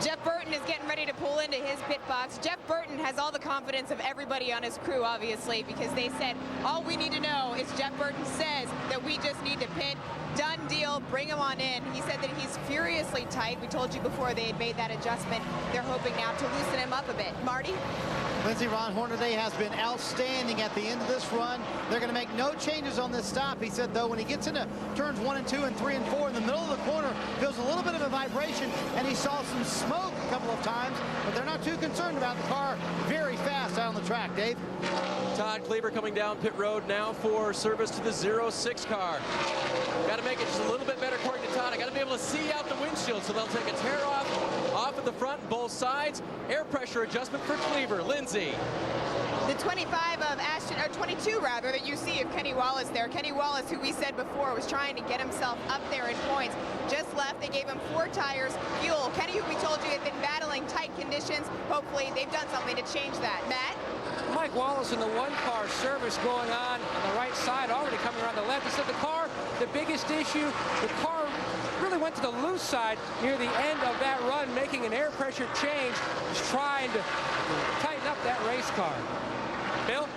Jeff Burton is getting ready ready to pull into his pit box. Jeff Burton has all the confidence of everybody on his crew, obviously, because they said, all we need to know is Jeff Burton says that we just need to pit. Done deal, bring him on in. He said that he's furiously tight. We told you before they had made that adjustment. They're hoping now to loosen him up a bit. Marty? Lindsey, Ron Hornaday has been outstanding at the end of this run. They're going to make no changes on this stop. He said, though, when he gets into turns 1 and 2 and 3 and 4 in the middle of the corner, feels a little bit of a vibration, and he saw some smoke a couple of times, but they're not too concerned about the car very fast out on the track. Dave? Todd Cleaver coming down pit road now for service to the 06 car. Got to make it just a little bit better according to Todd. I got to be able to see out the windshield, so they'll take a tear off at the front, both sides. Air pressure adjustment for Cleaver. Lindsay. The 25 of Ashton, or 22 rather, that you see of Kenny Wallace there. Kenny Wallace, who we said before, was trying to get himself up there in points. Just left. They gave him 4 tires, fuel. Kenny, who we told you had been battling tight conditions. Hopefully they've done something to change that. Matt? Mike Wallace in the one-car service going on the right side, already coming around the left. He said the car, the biggest issue, the car really went to the loose side near the end of that run, making an air pressure change, just trying to tighten up that race car. Bill?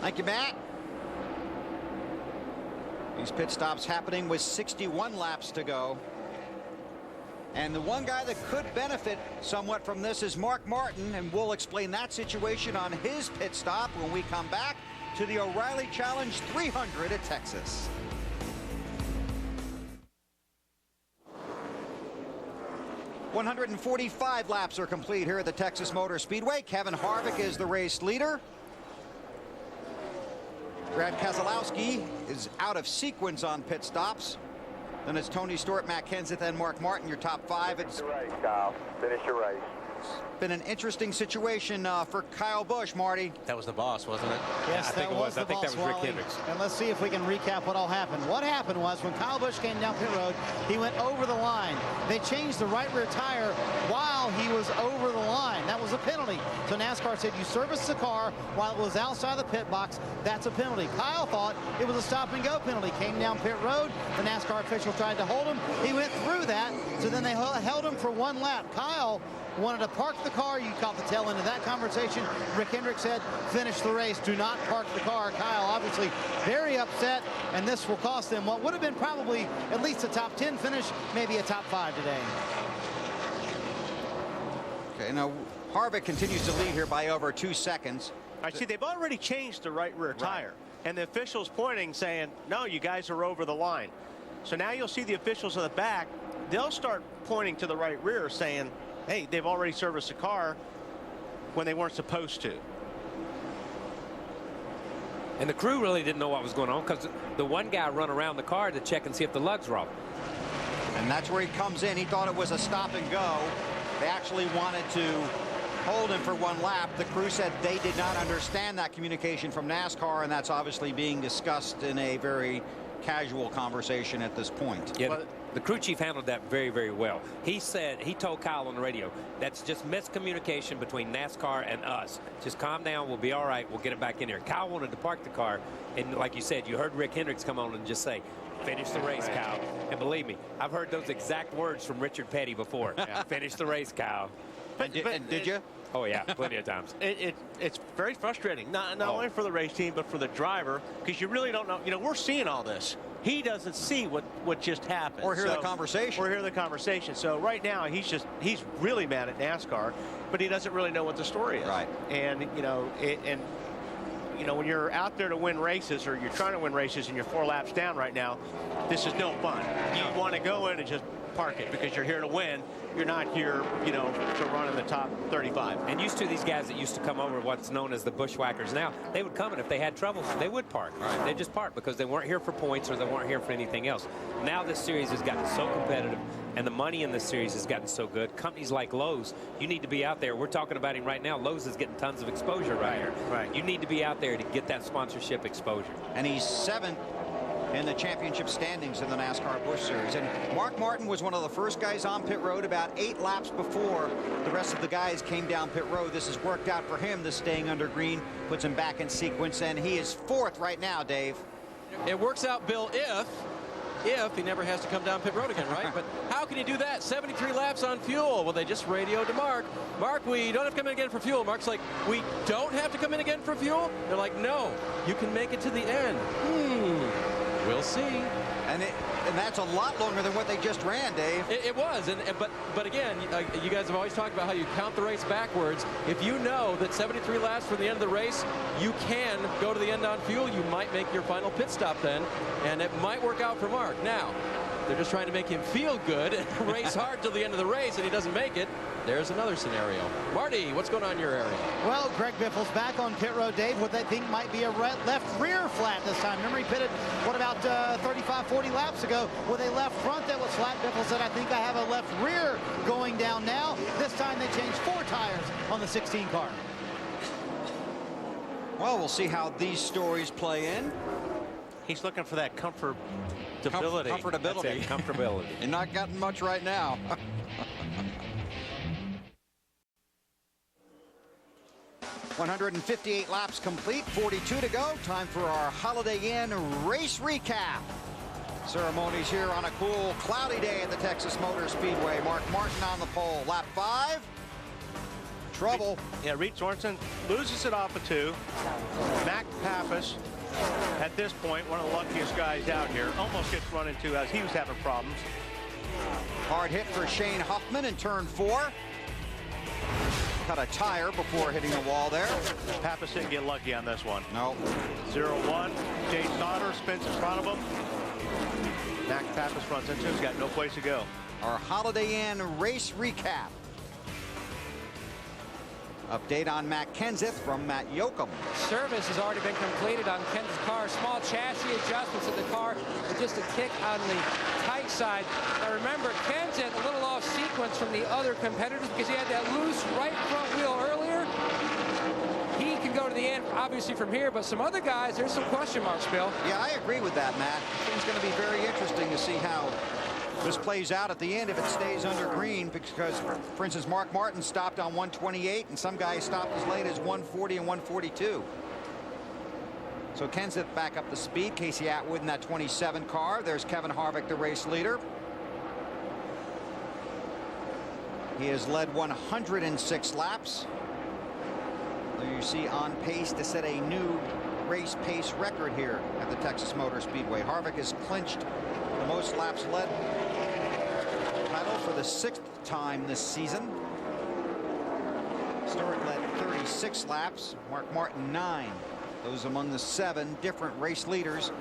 Thank you, Matt. These pit stops happening with 61 laps to go. And the one guy that could benefit somewhat from this is Mark Martin, and we'll explain that situation on his pit stop when we come back to the O'Reilly Challenge 300 at Texas. .145 laps are complete here at the Texas Motor Speedway. Kevin Harvick is the race leader. Brad Keselowski is out of sequence on pit stops. Then it's Tony Stewart, Matt Kenseth, and Mark Martin, your top 5. It's Finish your race, Kyle. Finish your race. been an interesting situation for Kyle Busch, Marty. That was the boss, wasn't it? Yes, that was the boss, I think that was Rick Wally. Hendricks. And let's see if we can recap what all happened. What happened was when Kyle Busch came down pit road, he went over the line. They changed the right rear tire while he was over the line. That was a penalty. So NASCAR said you serviced the car while it was outside the pit box. That's a penalty. Kyle thought it was a stop and go penalty. Came down pit road. The NASCAR official tried to hold him. He went through that. So then they held him for one lap. Kyle wanted to park the car. You caught the tail end of that conversation. Rick Hendricks said, finish the race. Do not park the car. Kyle obviously very upset, and this will cost them what would have been probably at least a top 10 finish, maybe a top 5 today. Okay, now Harvick continues to lead here by over 2 seconds. I see they've already changed the right rear tire, and the official's pointing saying, no, you guys are over the line. So now you'll see the officials in the back, they'll start pointing to the right rear saying, hey, they've already serviced the car when they weren't supposed to. And the crew really didn't know what was going on because the one guy run around the car to check and see if the lugs were off. And that's where he comes in. He thought it was a stop and go. They actually wanted to hold him for one lap. The crew said they did not understand that communication from NASCAR, and that's obviously being discussed in a very casual conversation at this point. Yeah, the crew chief handled that very, very well. He said, he told Kyle on the radio, that's just miscommunication between NASCAR and us. Just calm down. We'll be all right. We'll get it back in here. Kyle wanted to park the car. And like you said, you heard Rick Hendricks come on and just say, finish the race, Kyle. And believe me, I've heard those exact words from Richard Petty before. Finish the race, Kyle. And did you? Oh, yeah, plenty of times. It's very frustrating, not only for the race team, but for the driver, because you really don't know. You know, we're seeing all this. He doesn't see what just happened. Or hear the conversation. Or hear the conversation. So right now, he's really mad at NASCAR, but he doesn't really know what the story is. Right. And, when you're out there to win races, or you're trying to win races and you're 4 laps down right now, this is no fun. You want to go in and just park it because you're here to win. You're not here, to run in the top 35. And used to these guys that used to come over what's known as the bushwhackers now, they would come, and if they had trouble, they would park. Right. They just park because they weren't here for points or they weren't here for anything else. Now this series has gotten so competitive, and the money in this series has gotten so good. Companies like Lowe's, you need to be out there. We're talking about him right now. Lowe's is getting tons of exposure right here. Right. You need to be out there to get that sponsorship exposure. And he's 7th in the championship standings in the NASCAR Busch Series. And Mark Martin was one of the first guys on pit road about 8 laps before the rest of the guys came down pit road. This has worked out for him. This staying under green puts him back in sequence, and he is 4th right now, Dave. It works out, Bill, if if he never has to come down pit road again, right? But how can you do that? 73 laps on fuel. Well, they just radioed to Mark. Mark, we don't have to come in again for fuel. Mark's like, we don't have to come in again for fuel? They're like, no, you can make it to the end. We'll see. And that's a lot longer than what they just ran, Dave. It was, but again, you guys have always talked about how you count the race backwards. If you know that 73 laps from the end of the race, you can go to the end on fuel, you might make your final pit stop then, and it might work out for Mark. Now, they're just trying to make him feel good and race hard till the end of the race, and he doesn't make it. There's another scenario. Marty, what's going on in your area? Well, Greg Biffle's back on pit road, Dave. What they think might be a left rear flat this time. Remember, he pitted, what, about 35, 40 laps ago with a left front that was flat. Biffle said, I think I have a left rear going down now. This time they changed 4 tires on the 16 car. Well, we'll see how these stories play in. He's looking for that comfortability. Comfortability. That's it, comfortability. You're not getting much right now. $158 laps complete, 42 to go. Time for our Holiday Inn race recap. Ceremonies here on a cool, cloudy day at the Texas Motor Speedway. Mark Martin on the pole. Lap 5. Trouble. Yeah, Reed Sorensen loses it off of 2. Mac Pappas, at this point, one of the luckiest guys out here, almost gets run into as he was having problems. Hard hit for Shane Huffman in turn 4. Cut a tire before hitting the wall there. Pappas didn't get lucky on this one. No. 0-1. Jay Sauter spins in front of him. Mac Pappas runs into him. He's got no place to go. Our Holiday Inn race recap. Update on Matt Kenseth from Matt Yoakum. Service has already been completed on Kenseth's car. Small chassis adjustments in the car with just a kick on the tight side. Now remember, Kenseth a little off sequence from the other competitors because he had that loose right front wheel earlier. He can go to the end, obviously, from here, but some other guys, there's some question marks, Bill. Yeah, I agree with that, Matt. It's going to be very interesting to see how this plays out at the end if it stays under green, because, for instance, Mark Martin stopped on 128, and some guys stopped as late as 140 and 142. So Kenseth back up the speed. Casey Atwood in that 27 car. There's Kevin Harvick, the race leader. He has led 106 laps. There you see on pace to set a new race pace record here at the Texas Motor Speedway. Harvick has clinched the most laps led title for the 6th time this season. Stewart led 36 laps. Mark Martin 9. Those among the 7 different race leaders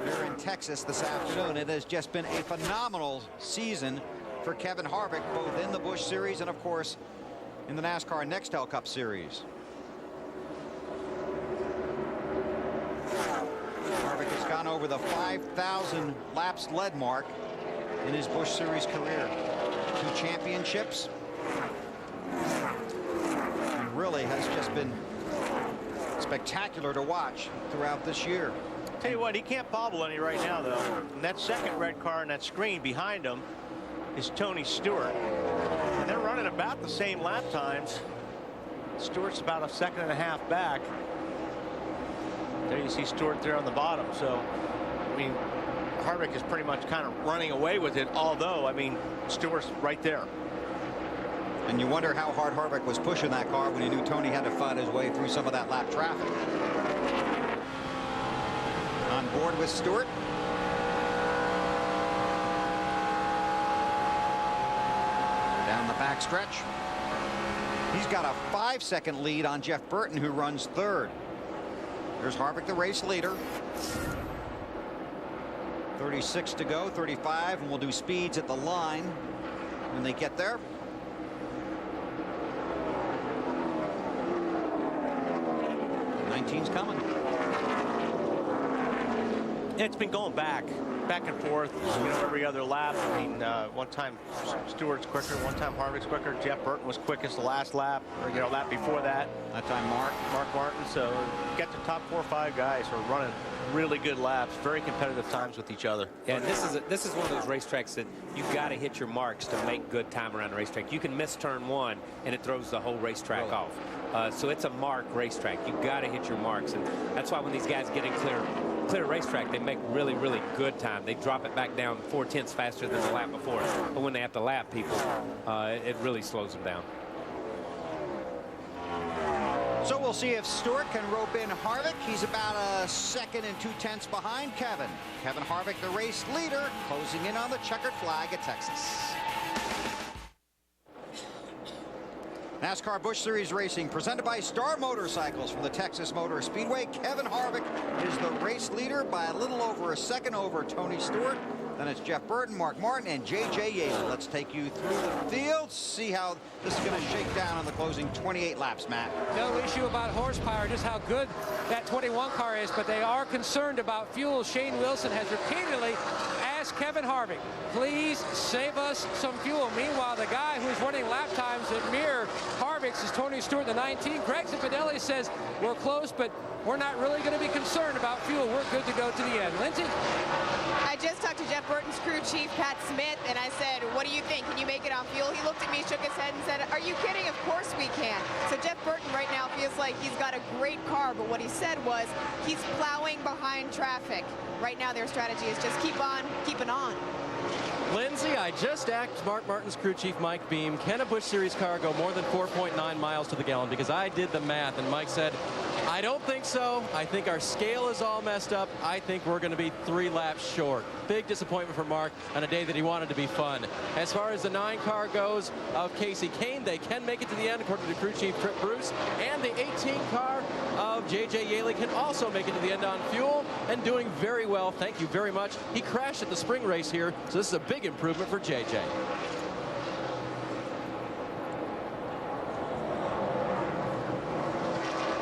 here in Texas this afternoon. It has just been a phenomenal season for Kevin Harvick, both in the Busch Series and, of course, in the NASCAR Nextel Cup Series. Harvick has gone over the 5,000 laps led mark in his Busch Series career. 2 championships. And really has just been spectacular to watch throughout this year. Tell you what, he can't bobble any right now, though. And that second red car and that screen behind him is Tony Stewart. And they're running about the same lap times. Stewart's about a 1.5 seconds back. There you see Stewart there on the bottom. So, I mean, Harvick is pretty much kind of running away with it, although, I mean, Stewart's right there. And you wonder how hard Harvick was pushing that car when he knew Tony had to fight his way through some of that lap traffic. On board with Stewart. Down the back stretch. He's got a 5-second lead on Jeff Burton, who runs 3rd. There's Harvick, the race leader. 36 to go, 35, and we'll do speeds at the line when they get there. .19's coming. It's been going back and forth, you know, every other lap. I mean, one time Stewart's quicker, one time Harvick's quicker. Jeff Burton was quickest the last lap, or, you know, lap before that. That time Mark Martin. So you got the top 4 or 5 guys who are running really good laps, very competitive times with each other. Yeah, and this is one of those racetracks that you've got to hit your marks to make good time around the racetrack. You can miss turn 1 and it throws the whole racetrack off. So it's a mark racetrack. You've got to hit your marks, and that's why when these guys get in clear clear racetrack, they make really, really good time. They drop it back down 4/10 faster than the lap before. But when they have to lap people, it really slows them down. So we'll see if Stewart can rope in Harvick. He's about a 2nd and 2/10 behind Kevin. Kevin Harvick, the race leader, closing in on the checkered flag at Texas. NASCAR Busch Series Racing, presented by Star Motorcycles from the Texas Motor Speedway. Kevin Harvick is the race leader by a little over a second over Tony Stewart. Then it's Jeff Burton, Mark Martin, and J.J. Yeley. Let's take you through the field, see how this is going to shake down on the closing 28 laps, Matt. No issue about horsepower, just how good that 21 car is, but they are concerned about fuel. Shane Wilson has repeatedly asked Kevin Harvick, please save us some fuel. Meanwhile, the guy who's running lap times that mirror Harvick's is Tony Stewart, the 19. Greg Zipadelli says we're close, but we're not really going to be concerned about fuel. We're good to go to the end. Lindsay? I just talked to Jeff Burton's crew chief, Pat Smith, and I said, what do you think? Can you make it on fuel? He looked at me, shook his head, and said, are you kidding? Of course we can. So Jeff Burton right now feels like he's got a great car, but what he said was he's plowing behind traffic. Right now their strategy is just keep on keeping on. Lindsay, I just asked Mark Martin's crew chief, Mike Beam, can a Busch Series car go more than 4.9 miles to the gallon? Because I did the math, and Mike said, I don't think so. I think our scale is all messed up. I think we're going to be 3 laps short. Big disappointment for Mark on a day that he wanted to be fun. As far as the 9 car goes of Casey Kane, they can make it to the end, according to crew chief Trip Bruce. And the 18 car of J.J. Yeley can also make it to the end on fuel and doing very well. Thank you very much. He crashed at the spring race here, so this is a big improvement for J.J.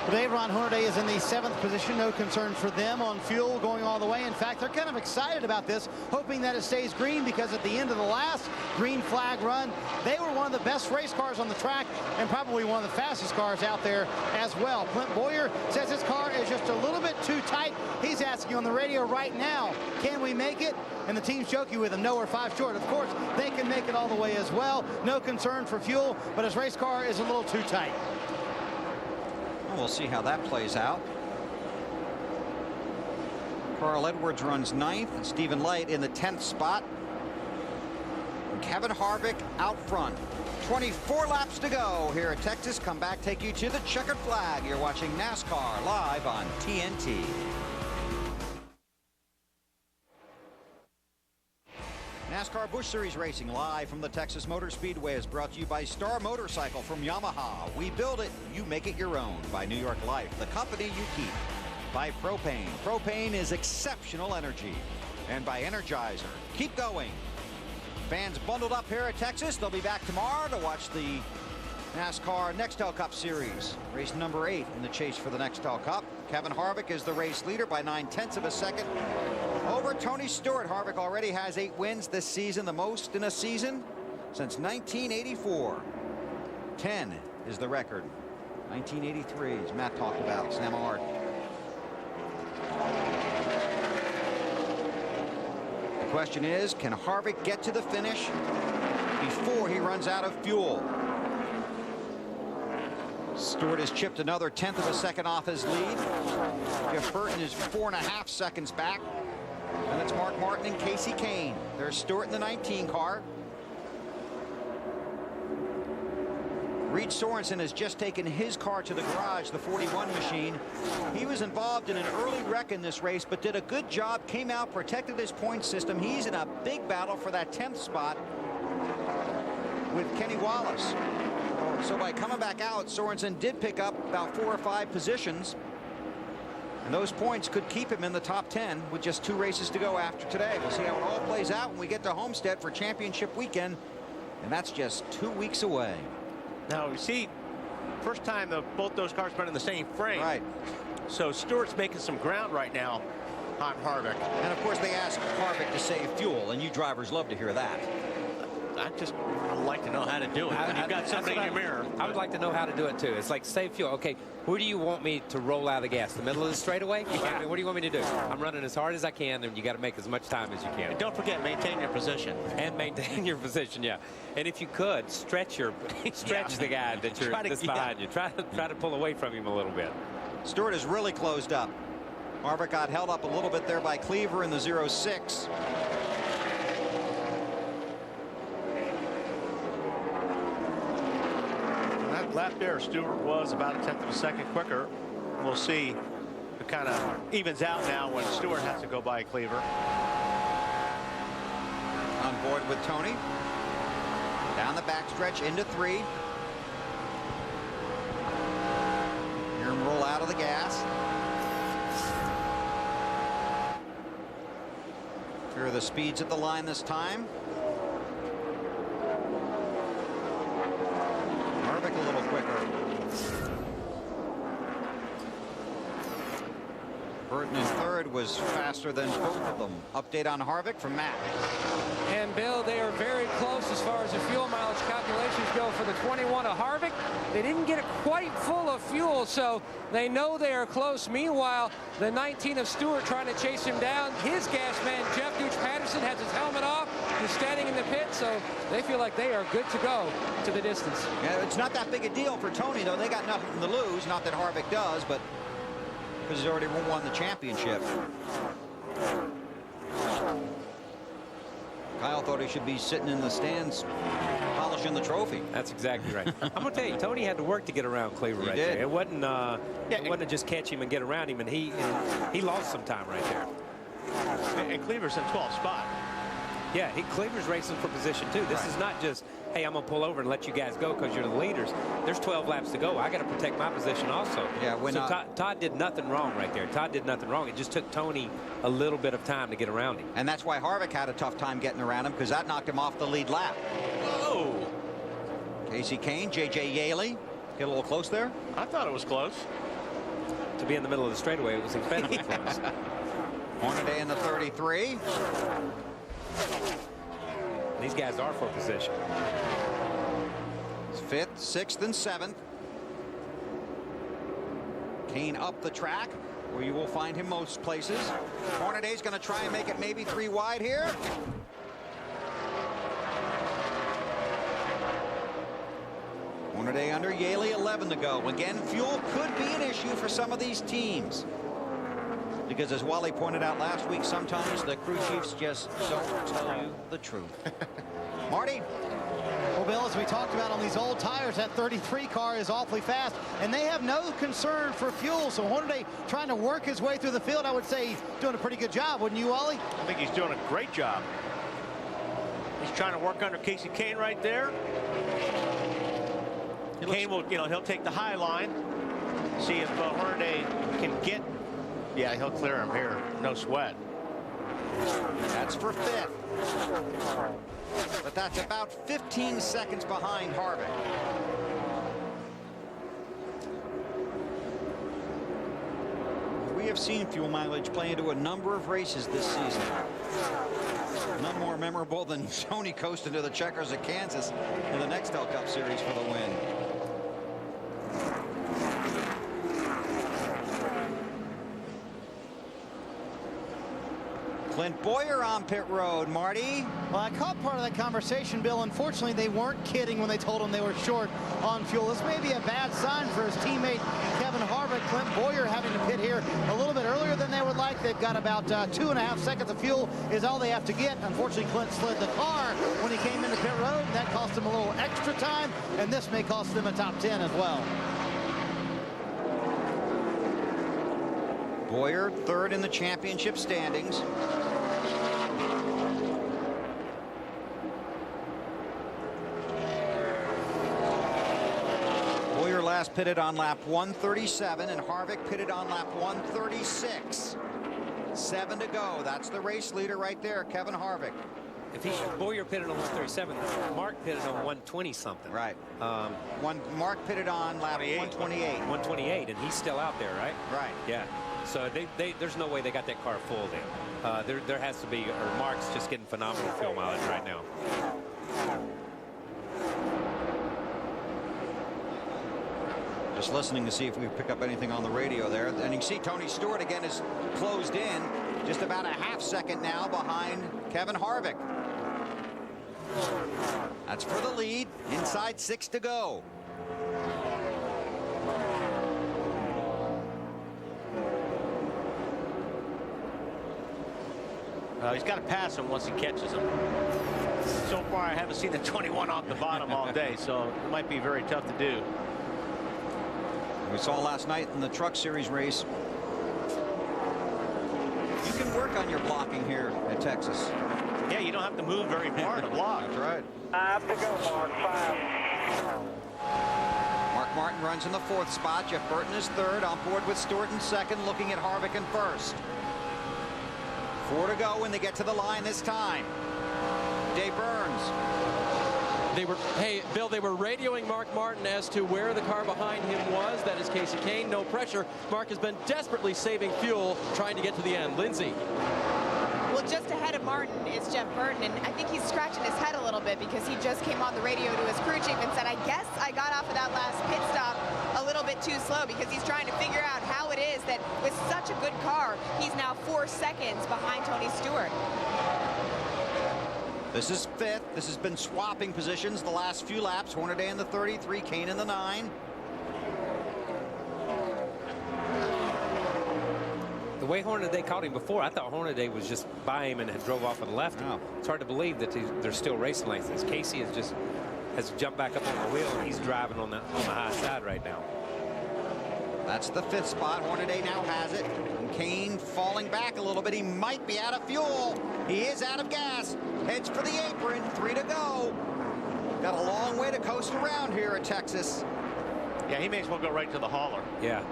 Today, Ron Hornaday is in the 7th position. No concern for them on fuel going all the way. In fact, they're kind of excited about this, hoping that it stays green, because at the end of the last green flag run, they were one of the best race cars on the track and probably one of the fastest cars out there as well. Clint Boyer says his car is just a little bit too tight. He's asking on the radio right now, can we make it? And the team's joking with him, no, we're 5 short. Of course, they can make it all the way as well. No concern for fuel, but his race car is a little too tight. We'll see how that plays out. Carl Edwards runs 9th, and Stephen Light in the 10th spot. And Kevin Harvick out front. 24 laps to go here at Texas. Come back, take you to the checkered flag. You're watching NASCAR live on TNT. NASCAR Busch Series Racing live from the Texas Motor Speedway is brought to you by Star Motorcycle from Yamaha. We build it, you make it your own. By New York Life, the company you keep. By Propane. Propane is exceptional energy. And by Energizer. Keep going. Fans bundled up here at Texas. They'll be back tomorrow to watch the NASCAR Nextel Cup Series. Race number 8 in the chase for the Nextel Cup. Kevin Harvick is the race leader by 9/10 of a second over Tony Stewart. Harvick already has 8 wins this season, the most in a season since 1984. 10 is the record. 1983, as Matt talked about. Sam Ard. The question is, can Harvick get to the finish before he runs out of fuel? Stewart has chipped another 1/10 of a second off his lead. Jeff Burton is 4.5 seconds back. And it's Mark Martin and Casey Kane. There's Stewart in the 19 car. Reed Sorensen has just taken his car to the garage, the 41 machine. He was involved in an early wreck in this race, but did a good job, came out, protected his point system. He's in a big battle for that 10th spot with Kenny Wallace. So by coming back out, Sorensen did pick up about 4 or 5 positions. And those points could keep him in the top 10 with just 2 races to go after today. We'll see how it all plays out when we get to Homestead for championship weekend. And that's just 2 weeks away. Now, we see first time both those cars run in the same frame. Right. So Stewart's making some ground right now on Harvick. And, of course, they ask Harvick to save fuel, and you drivers love to hear that. I'd like to know how to do it. You've got somebody in your mirror. I would like to know how to do it, too. It's like save fuel. Okay, where do you want me to roll out of the gas? The middle of the straightaway? Yeah. I mean, what do you want me to do? I'm running as hard as I can, and you got to make as much time as you can. And don't forget, maintain your position. And maintain your position, yeah. And if you could, stretch the guy that's behind you. Try to pull away from him a little bit. Stewart is really closed up. Harvick got held up a little bit there by Cleaver in the 0.6. That lap there, Stewart was about a 1/10 of a second quicker. We'll see. It kind of evens out now when Stewart has to go by Cleaver. On board with Tony. Down the backstretch into 3. Hear him roll out of the gas. Here are the speeds at the line this time. Harvick a little quicker. Burton in third was faster than both of them. Update on Harvick from Matt. And Bill, they are very close as far as the fuel mileage calculations go for the 21 of Harvick. They didn't get it quite full of fuel, so they know they are close. Meanwhile, the 19 of Stewart trying to chase him down. His gas man, Jeff Patterson, has his helmet off. He's standing in the pit, so they feel like they are good to go to the distance. Yeah, it's not that big a deal for Tony, though. They got nothing to lose. Not that Harvick does, but because he's already won the championship. Kyle thought he should be sitting in the stands polishing the trophy. That's exactly right. I'm going to tell you, Tony had to work to get around Cleaver right there. It wasn't just catch him and get around him, and he lost some time right there. And Cleaver's in 12th spot. Yeah, Cleaver's racing for position too. This is not just, hey, I'm going to pull over and let you guys go because you're the leaders. There's 12 laps to go. I got to protect my position also. Yeah, so Todd did nothing wrong right there. Todd did nothing wrong. It just took Tony a little bit of time to get around him. And that's why Harvick had a tough time getting around him, because that knocked him off the lead lap. Whoa. Casey Kane, J.J. Yaley. Get a little close there? I thought it was close. To be in the middle of the straightaway, it was incredibly close. Hornaday in the 33. These guys are for position. It's 5th, 6th, and 7th. Kane up the track, where you will find him most places. Hornaday's going to try and make it maybe 3 wide here. Hornaday under Yaley, 11 to go. Again, fuel could be an issue for some of these teams, because as Wally pointed out last week, sometimes the crew chiefs just don't tell you the truth. Marty? Well, Bill, as we talked about on these old tires, that 33 car is awfully fast, and they have no concern for fuel. So Hornaday trying to work his way through the field, I would say he's doing a pretty good job, wouldn't you, Wally? I think he's doing a great job. He's trying to work under Casey Kane right there. Kane will, he'll take the high line, see if Hornaday can get. Yeah, he'll clear him here. No sweat. That's for 5th. But that's about 15 seconds behind Harvick. We have seen fuel mileage play into a number of races this season. None more memorable than Tony coasting to the checkers at Kansas in the NXTEL Cup Series for the win. Clint Boyer on pit road, Marty. Well, I caught part of that conversation, Bill. Unfortunately, they weren't kidding when they told him they were short on fuel. This may be a bad sign for his teammate, Kevin Harvick. Clint Boyer having to pit here a little bit earlier than they would like. They've got about 2.5 seconds of fuel is all they have to get. Unfortunately, Clint slid the car when he came into pit road, and that cost him a little extra time, and this may cost them a top 10 as well. Boyer, 3rd in the championship standings. Boyer last pitted on lap 137, and Harvick pitted on lap 136. 7 to go. That's the race leader right there, Kevin Harvick. If Boyer pitted on 137, Mark pitted on 120 something. Right. Mark pitted on lap 128. 128, and he's still out there, right? Right. Yeah. So there's no way they got that car full then. There has to be, or Mark's just getting phenomenal fuel mileage right now. Just listening to see if we pick up anything on the radio there. And you see Tony Stewart again is closed in, just about a half second now behind Kevin Harvick. That's for the lead. Inside 6 to go. Well, he's got to pass him once he catches him. So far, I haven't seen the 21 off the bottom all day, so it might be very tough to do. We saw last night in the Truck Series race. You can work on your blocking here at Texas. Yeah, you don't have to move very far to block. That's right. 5 to go, Mark. 5. Mark Martin runs in the 4th spot. Jeff Burton is 3rd. On board with Stewart in 2nd, looking at Harvick in 1st. 4 to go when they get to the line this time. Dave Burns. Hey, Bill, they were radioing Mark Martin as to where the car behind him was. That is Casey Kane. No pressure. Mark has been desperately saving fuel, trying to get to the end. Lindsay. Well, just ahead of Martin is Jeff Burton, and I think he's scratching his head a little bit because he just came on the radio to his crew chief and said, I guess I got off of that last pit stop a little bit too slow, because he's trying to figure out how it is that with such a good car, he's now 4 seconds behind Tony Stewart. This is 5th. This has been swapping positions the last few laps. Hornaday in the 33, Kane in the 9. The way Hornaday caught him before, I thought Hornaday was just by him and had drove off and left him. It's hard to believe that they're still racing like this. Casey has jumped back up on the wheel, and he's driving on the high side right now. That's the 5th spot. Hornaday now has it. And Kane falling back a little bit. He might be out of fuel. He is out of gas. Heads for the apron. 3 to go. Got a long way to coast around here at Texas. Yeah, he may as well go right to the hauler. Yeah.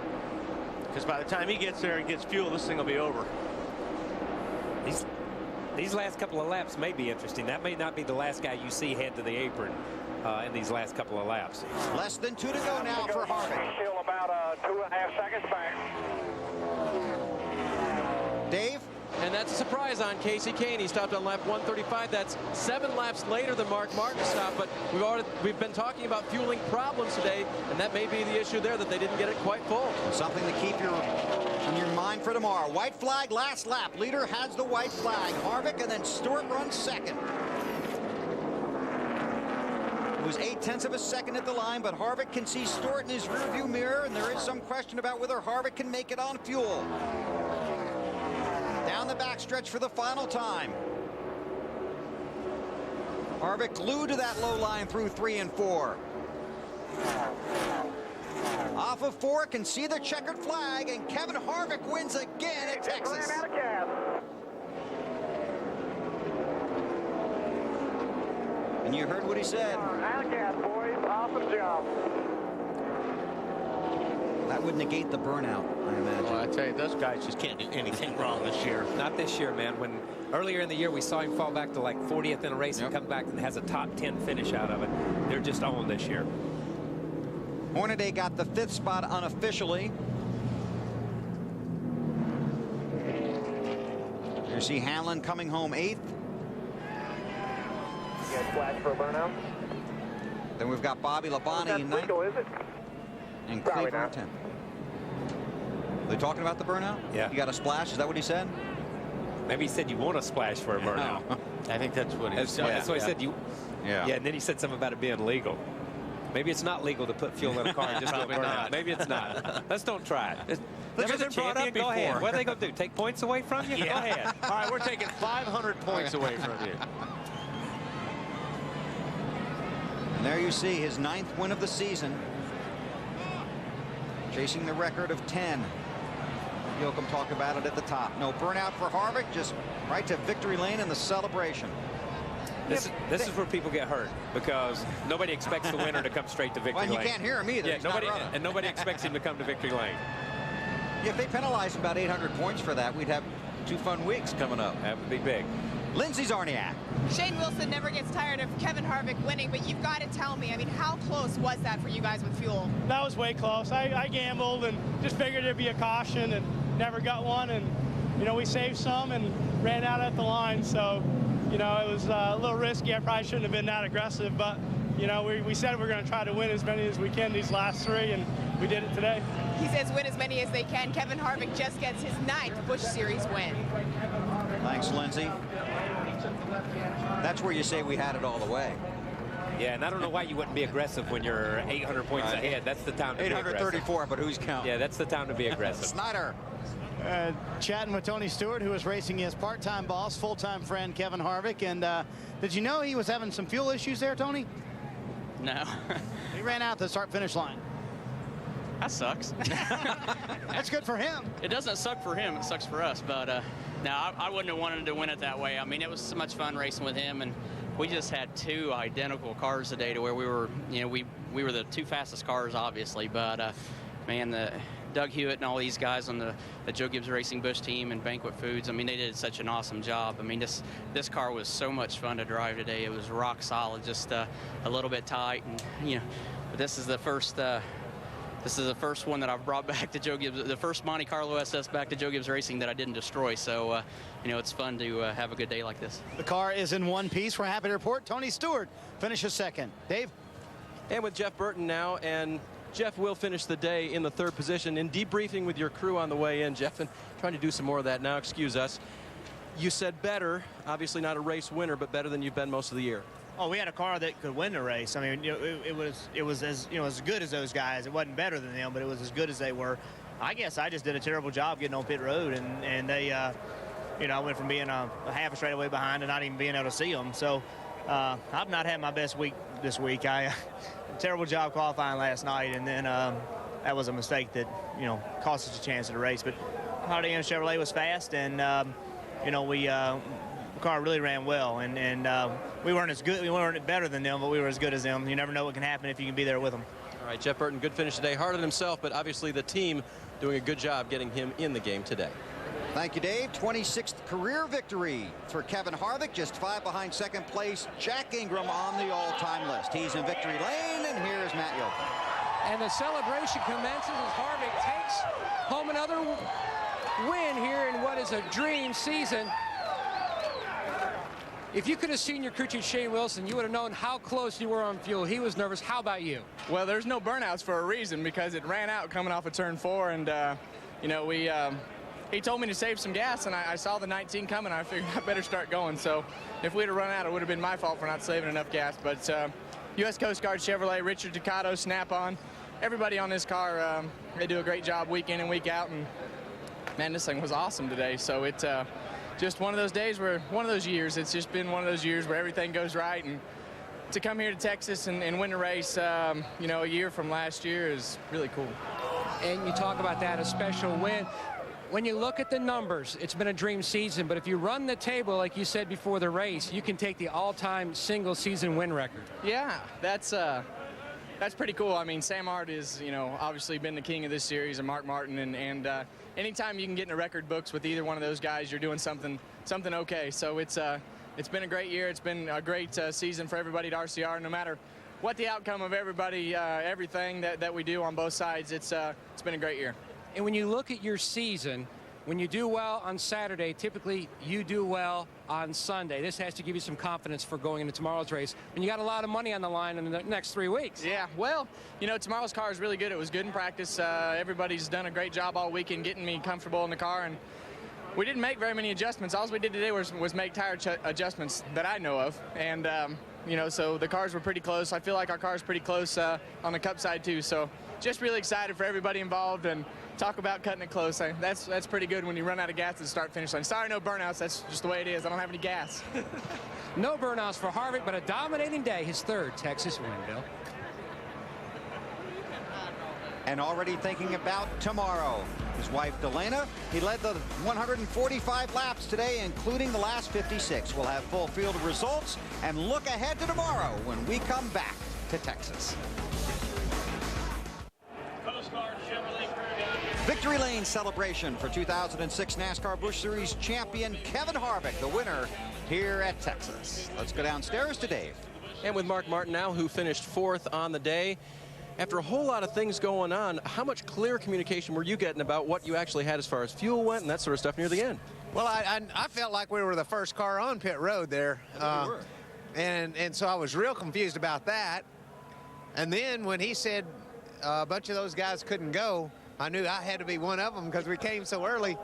Because by the time he gets there and gets fuel, this thing will be over. These last couple of laps may be interesting. That may not be the last guy you see head to the apron in these last couple of laps. Less than 2 to go now for Harvick. Still about 2.5 seconds back. Dave? And that's a surprise on Casey Kane. He stopped on lap 135. That's 7 laps later than Mark Martin stopped. But we've been talking about fueling problems today, and that may be the issue there, that they didn't get it quite full. Something to keep in your mind for tomorrow. White flag, last lap. Leader has the white flag. Harvick, and then Stewart runs 2nd. It was 0.8 of a second at the line, but Harvick can see Stewart in his rearview mirror, and there is some question about whether Harvick can make it on fuel. Down the backstretch for the final time. Harvick glued to that low line through 3 and 4. Off of 4, can see the checkered flag, and Kevin Harvick wins again at Texas. And you heard what he said. Out of gas, boys. Awesome job. That would negate the burnout, I imagine. Well, I tell you, those guys just can't do anything wrong this year. Not this year, man. When earlier in the year we saw him fall back to like 40th in a race and come back and has a top 10 finish out of it. They're just on this year. Hornaday got the 5th spot unofficially. You see Hanlon coming home 8th. You got flash for a burnout? Then we've got Bobby Labonte in 9th. Legal, is it? And Probably Cleveland 10th. Are they talking about the burnout? Yeah. You got a splash? Is that what he said? Maybe he said you want a splash for a burnout. I think that's what he said. That's what he said. Yeah. And then he said something about it being legal. Maybe it's not legal to put fuel in a car and just go burn out. Maybe it's not. Let's don't try it. Never been brought up Go ahead. before. What are they going to do? Take points away from you? Go ahead. All right, we're taking 500 points away from you. And there you see his 9th win of the season. Chasing the record of 10. Yoakum talked about it at the top. No burnout for Harvick, just right to victory lane in the celebration. This is where people get hurt, because nobody expects the winner to come straight to victory lane. Well, you can't hear him either. Yeah, nobody expects him to come to victory lane. If they penalized him about 800 points for that, we'd have 2 fun weeks coming up. That would be big. Lindsey Zarniak. Shane Wilson never gets tired of Kevin Harvick winning, but you've got to tell me, I mean, how close was that for you guys with fuel? That was way close. I gambled and just figured there'd be a caution and never got one. And, you know, we saved some and ran out at the line. So, you know, it was a little risky. I probably shouldn't have been that aggressive, but, you know, we said we're going to try to win as many as we can these last 3, and we did it today. He says win as many as they can. Kevin Harvick just gets his 9th Busch Series win. Thanks, Lindsey. That's where you say we had it all the way. Yeah, and I don't know why you wouldn't be aggressive when you're 800 points ahead. That's the time to be aggressive. 834, but who's counting? Yeah, that's the time to be aggressive. Snyder. Chatting with Tony Stewart, who was racing his part-time boss, full-time friend Kevin Harvick. And did you know he was having some fuel issues there, Tony? No. He ran out the start-finish line. That sucks. That's good for him. It doesn't suck for him. It sucks for us. But no, I wouldn't have wanted to win it that way. I mean, it was so much fun racing with him, and we just had two identical cars today to where we were, you know, we were the two fastest cars, obviously. But man, Doug Hewitt and all these guys on the Joe Gibbs Racing Busch team and Banquet Foods, I mean, they did such an awesome job. I mean, this car was so much fun to drive today. It was rock solid, just a little bit tight, and you know, but this is the first one that I've brought back to Joe Gibbs, the first Monte Carlo SS back to Joe Gibbs Racing that I didn't destroy. So, you know, it's fun to have a good day like this. The car is in one piece. We're happy to report Tony Stewart finishes second. Dave? And with Jeff Burton now, and Jeff will finish the day in the third position. In debriefing with your crew on the way in, Jeff, and trying to do some more of that now, excuse us. You said better, obviously not a race winner, but better than you've been most of the year. Oh, we had a car that could win the race. I mean, you know, it was as, you know, as good as those guys. It wasn't better than them, but it was as good as they were. I guess I just did a terrible job getting on pit road, and they, you know, I went from being a half a straightaway behind to not even being able to see them. So I've not had my best week this week. I terrible job qualifying last night, and then that was a mistake that, you know, cost us a chance at the race. But Hardy and Chevrolet was fast, and you know, the car really ran well, and we weren't as good, we weren't better than them, but we were as good as them. You never know what can happen if you can be there with them. All right, Jeff Burton, good finish today. Hard on himself, but obviously the team doing a good job getting him in the game today. Thank you, Dave. 26th career victory for Kevin Harvick, just 5 behind second place. Jack Ingram on the all-time list. He's in victory lane, and here's Matt Yoakum. And the celebration commences as Harvick takes home another win here in what is a dream season. If you could have seen your crew chief Shane Wilson, you would have known how close you were on fuel. He was nervous. How about you? Well, there's no burnouts for a reason, because it ran out coming off of turn 4, and you know, he told me to save some gas, and I saw the 19 coming. I figured I better start going. So if we'd have run out, it would have been my fault for not saving enough gas. But U.S. Coast Guard, Chevrolet, Richard Ducato, Snap-on, everybody on this car, they do a great job week in and week out. And man, this thing was awesome today. So it just one of those days where, one of those years, it's just been one of those years where everything goes right. And to come here to Texas and win a race, you know, a year from last year is really cool. And you talk about that, a special win. When you look at the numbers, it's been a dream season, but if you run the table, like you said before the race, you can take the all-time single-season win record. Yeah, that's pretty cool. I mean, Sam Hart is, you know, obviously been the king of this series, and Mark Martin, and anytime you can get in the record books with either one of those guys, you're doing something okay. So it's been a great year. It's been a great season for everybody at RCR. No matter what the outcome of everybody, everything that we do on both sides, it's been a great year. And when you look at your season, when you do well on Saturday, typically you do well on Sunday. This has to give you some confidence for going into tomorrow's race. And you got a lot of money on the line in the next 3 weeks. Yeah, well, you know, tomorrow's car is really good. It was good in practice. Everybody's done a great job all weekend getting me comfortable in the car. And we didn't make very many adjustments. All we did today was make tire adjustments that I know of. And, you know, so the cars were pretty close. I feel like our car's pretty close on the Cup side, too. So just really excited for everybody involved, and talk about cutting it close. That's pretty good when you run out of gas at the start-finish line. Sorry, no burnouts. That's just the way it is. I don't have any gas. No burnouts for Harvick, but a dominating day. His third Texas win, Bill. And already thinking about tomorrow. His wife, Delana, he led the 145 laps today, including the last 56. We'll have full field of results and look ahead to tomorrow when we come back to Texas. Victory Lane celebration for 2006 NASCAR Busch Series champion Kevin Harvick, the winner here at Texas. Let's go downstairs to Dave. And with Mark Martin now, who finished 4th on the day. After a whole lot of things going on, how much clear communication were you getting about what you actually had as far as fuel went and that sort of stuff near the end? Well, I felt like we were the first car on pit road there. And so I was real confused about that. And then when he said a bunch of those guys couldn't go, I knew I had to be one of them because we came so early.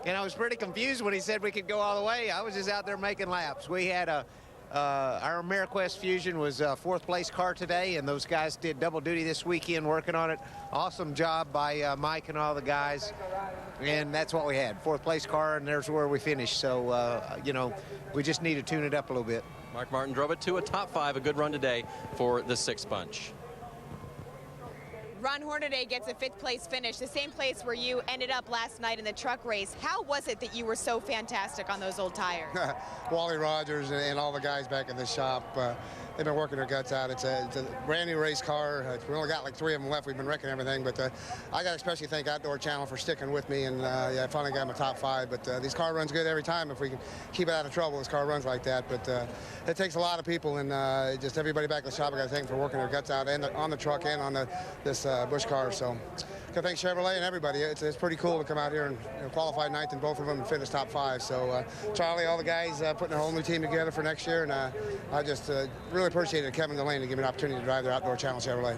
And I was pretty confused when he said we could go all the way. I was just out there making laps. We had a Our AmeriQuest Fusion was a fourth place car today, and those guys did double duty this weekend working on it. Awesome job by Mike and all the guys. And that's what we had, fourth place car, and there's where we finished. So, you know, we just need to tune it up a little bit. Mark Martin drove it to a top 5, a good run today for the 6 bunch. Ron Hornaday gets a 5th place finish, the same place where you ended up last night in the truck race. How was it that you were so fantastic on those old tires? Wally Rogers and all the guys back in the shop, they've been working their guts out. It's a brand new race car. We only got like 3 of them left. We've been wrecking everything, but I got to especially thank Outdoor Channel for sticking with me, and yeah, I finally got my top 5. But these car runs good every time if we can keep it out of trouble. This car runs like that, but it takes a lot of people, and just everybody back in the shop. I got to thank them for working their guts out and on the truck and on this Busch car. So I thank Chevrolet and everybody. It's pretty cool to come out here and qualify 9th in both of them and finish top 5. So Charlie, all the guys putting a whole new team together for next year, and I just really appreciated Kevin Delaney to give me an opportunity to drive their Outdoor Channel Chevrolet.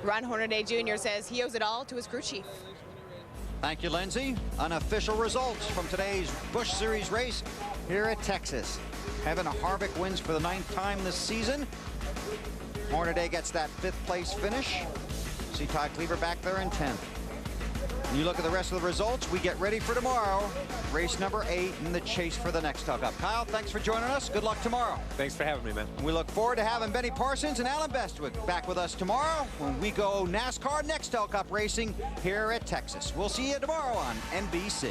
Ron Hornaday Jr. says he owes it all to his crew chief. Thank you, Lindsay. Unofficial results from today's Busch Series race here at Texas. Kevin Harvick wins for the 9th time this season. Hornaday gets that 5th place finish. See Todd Cleaver back there in 10th. You look at the rest of the results, we get ready for tomorrow. Race number 8 in the chase for the Nextel Cup. Kyle, thanks for joining us. Good luck tomorrow. Thanks for having me, man. We look forward to having Benny Parsons and Alan Bestwick back with us tomorrow when we go NASCAR Nextel Cup racing here at Texas. We'll see you tomorrow on NBC.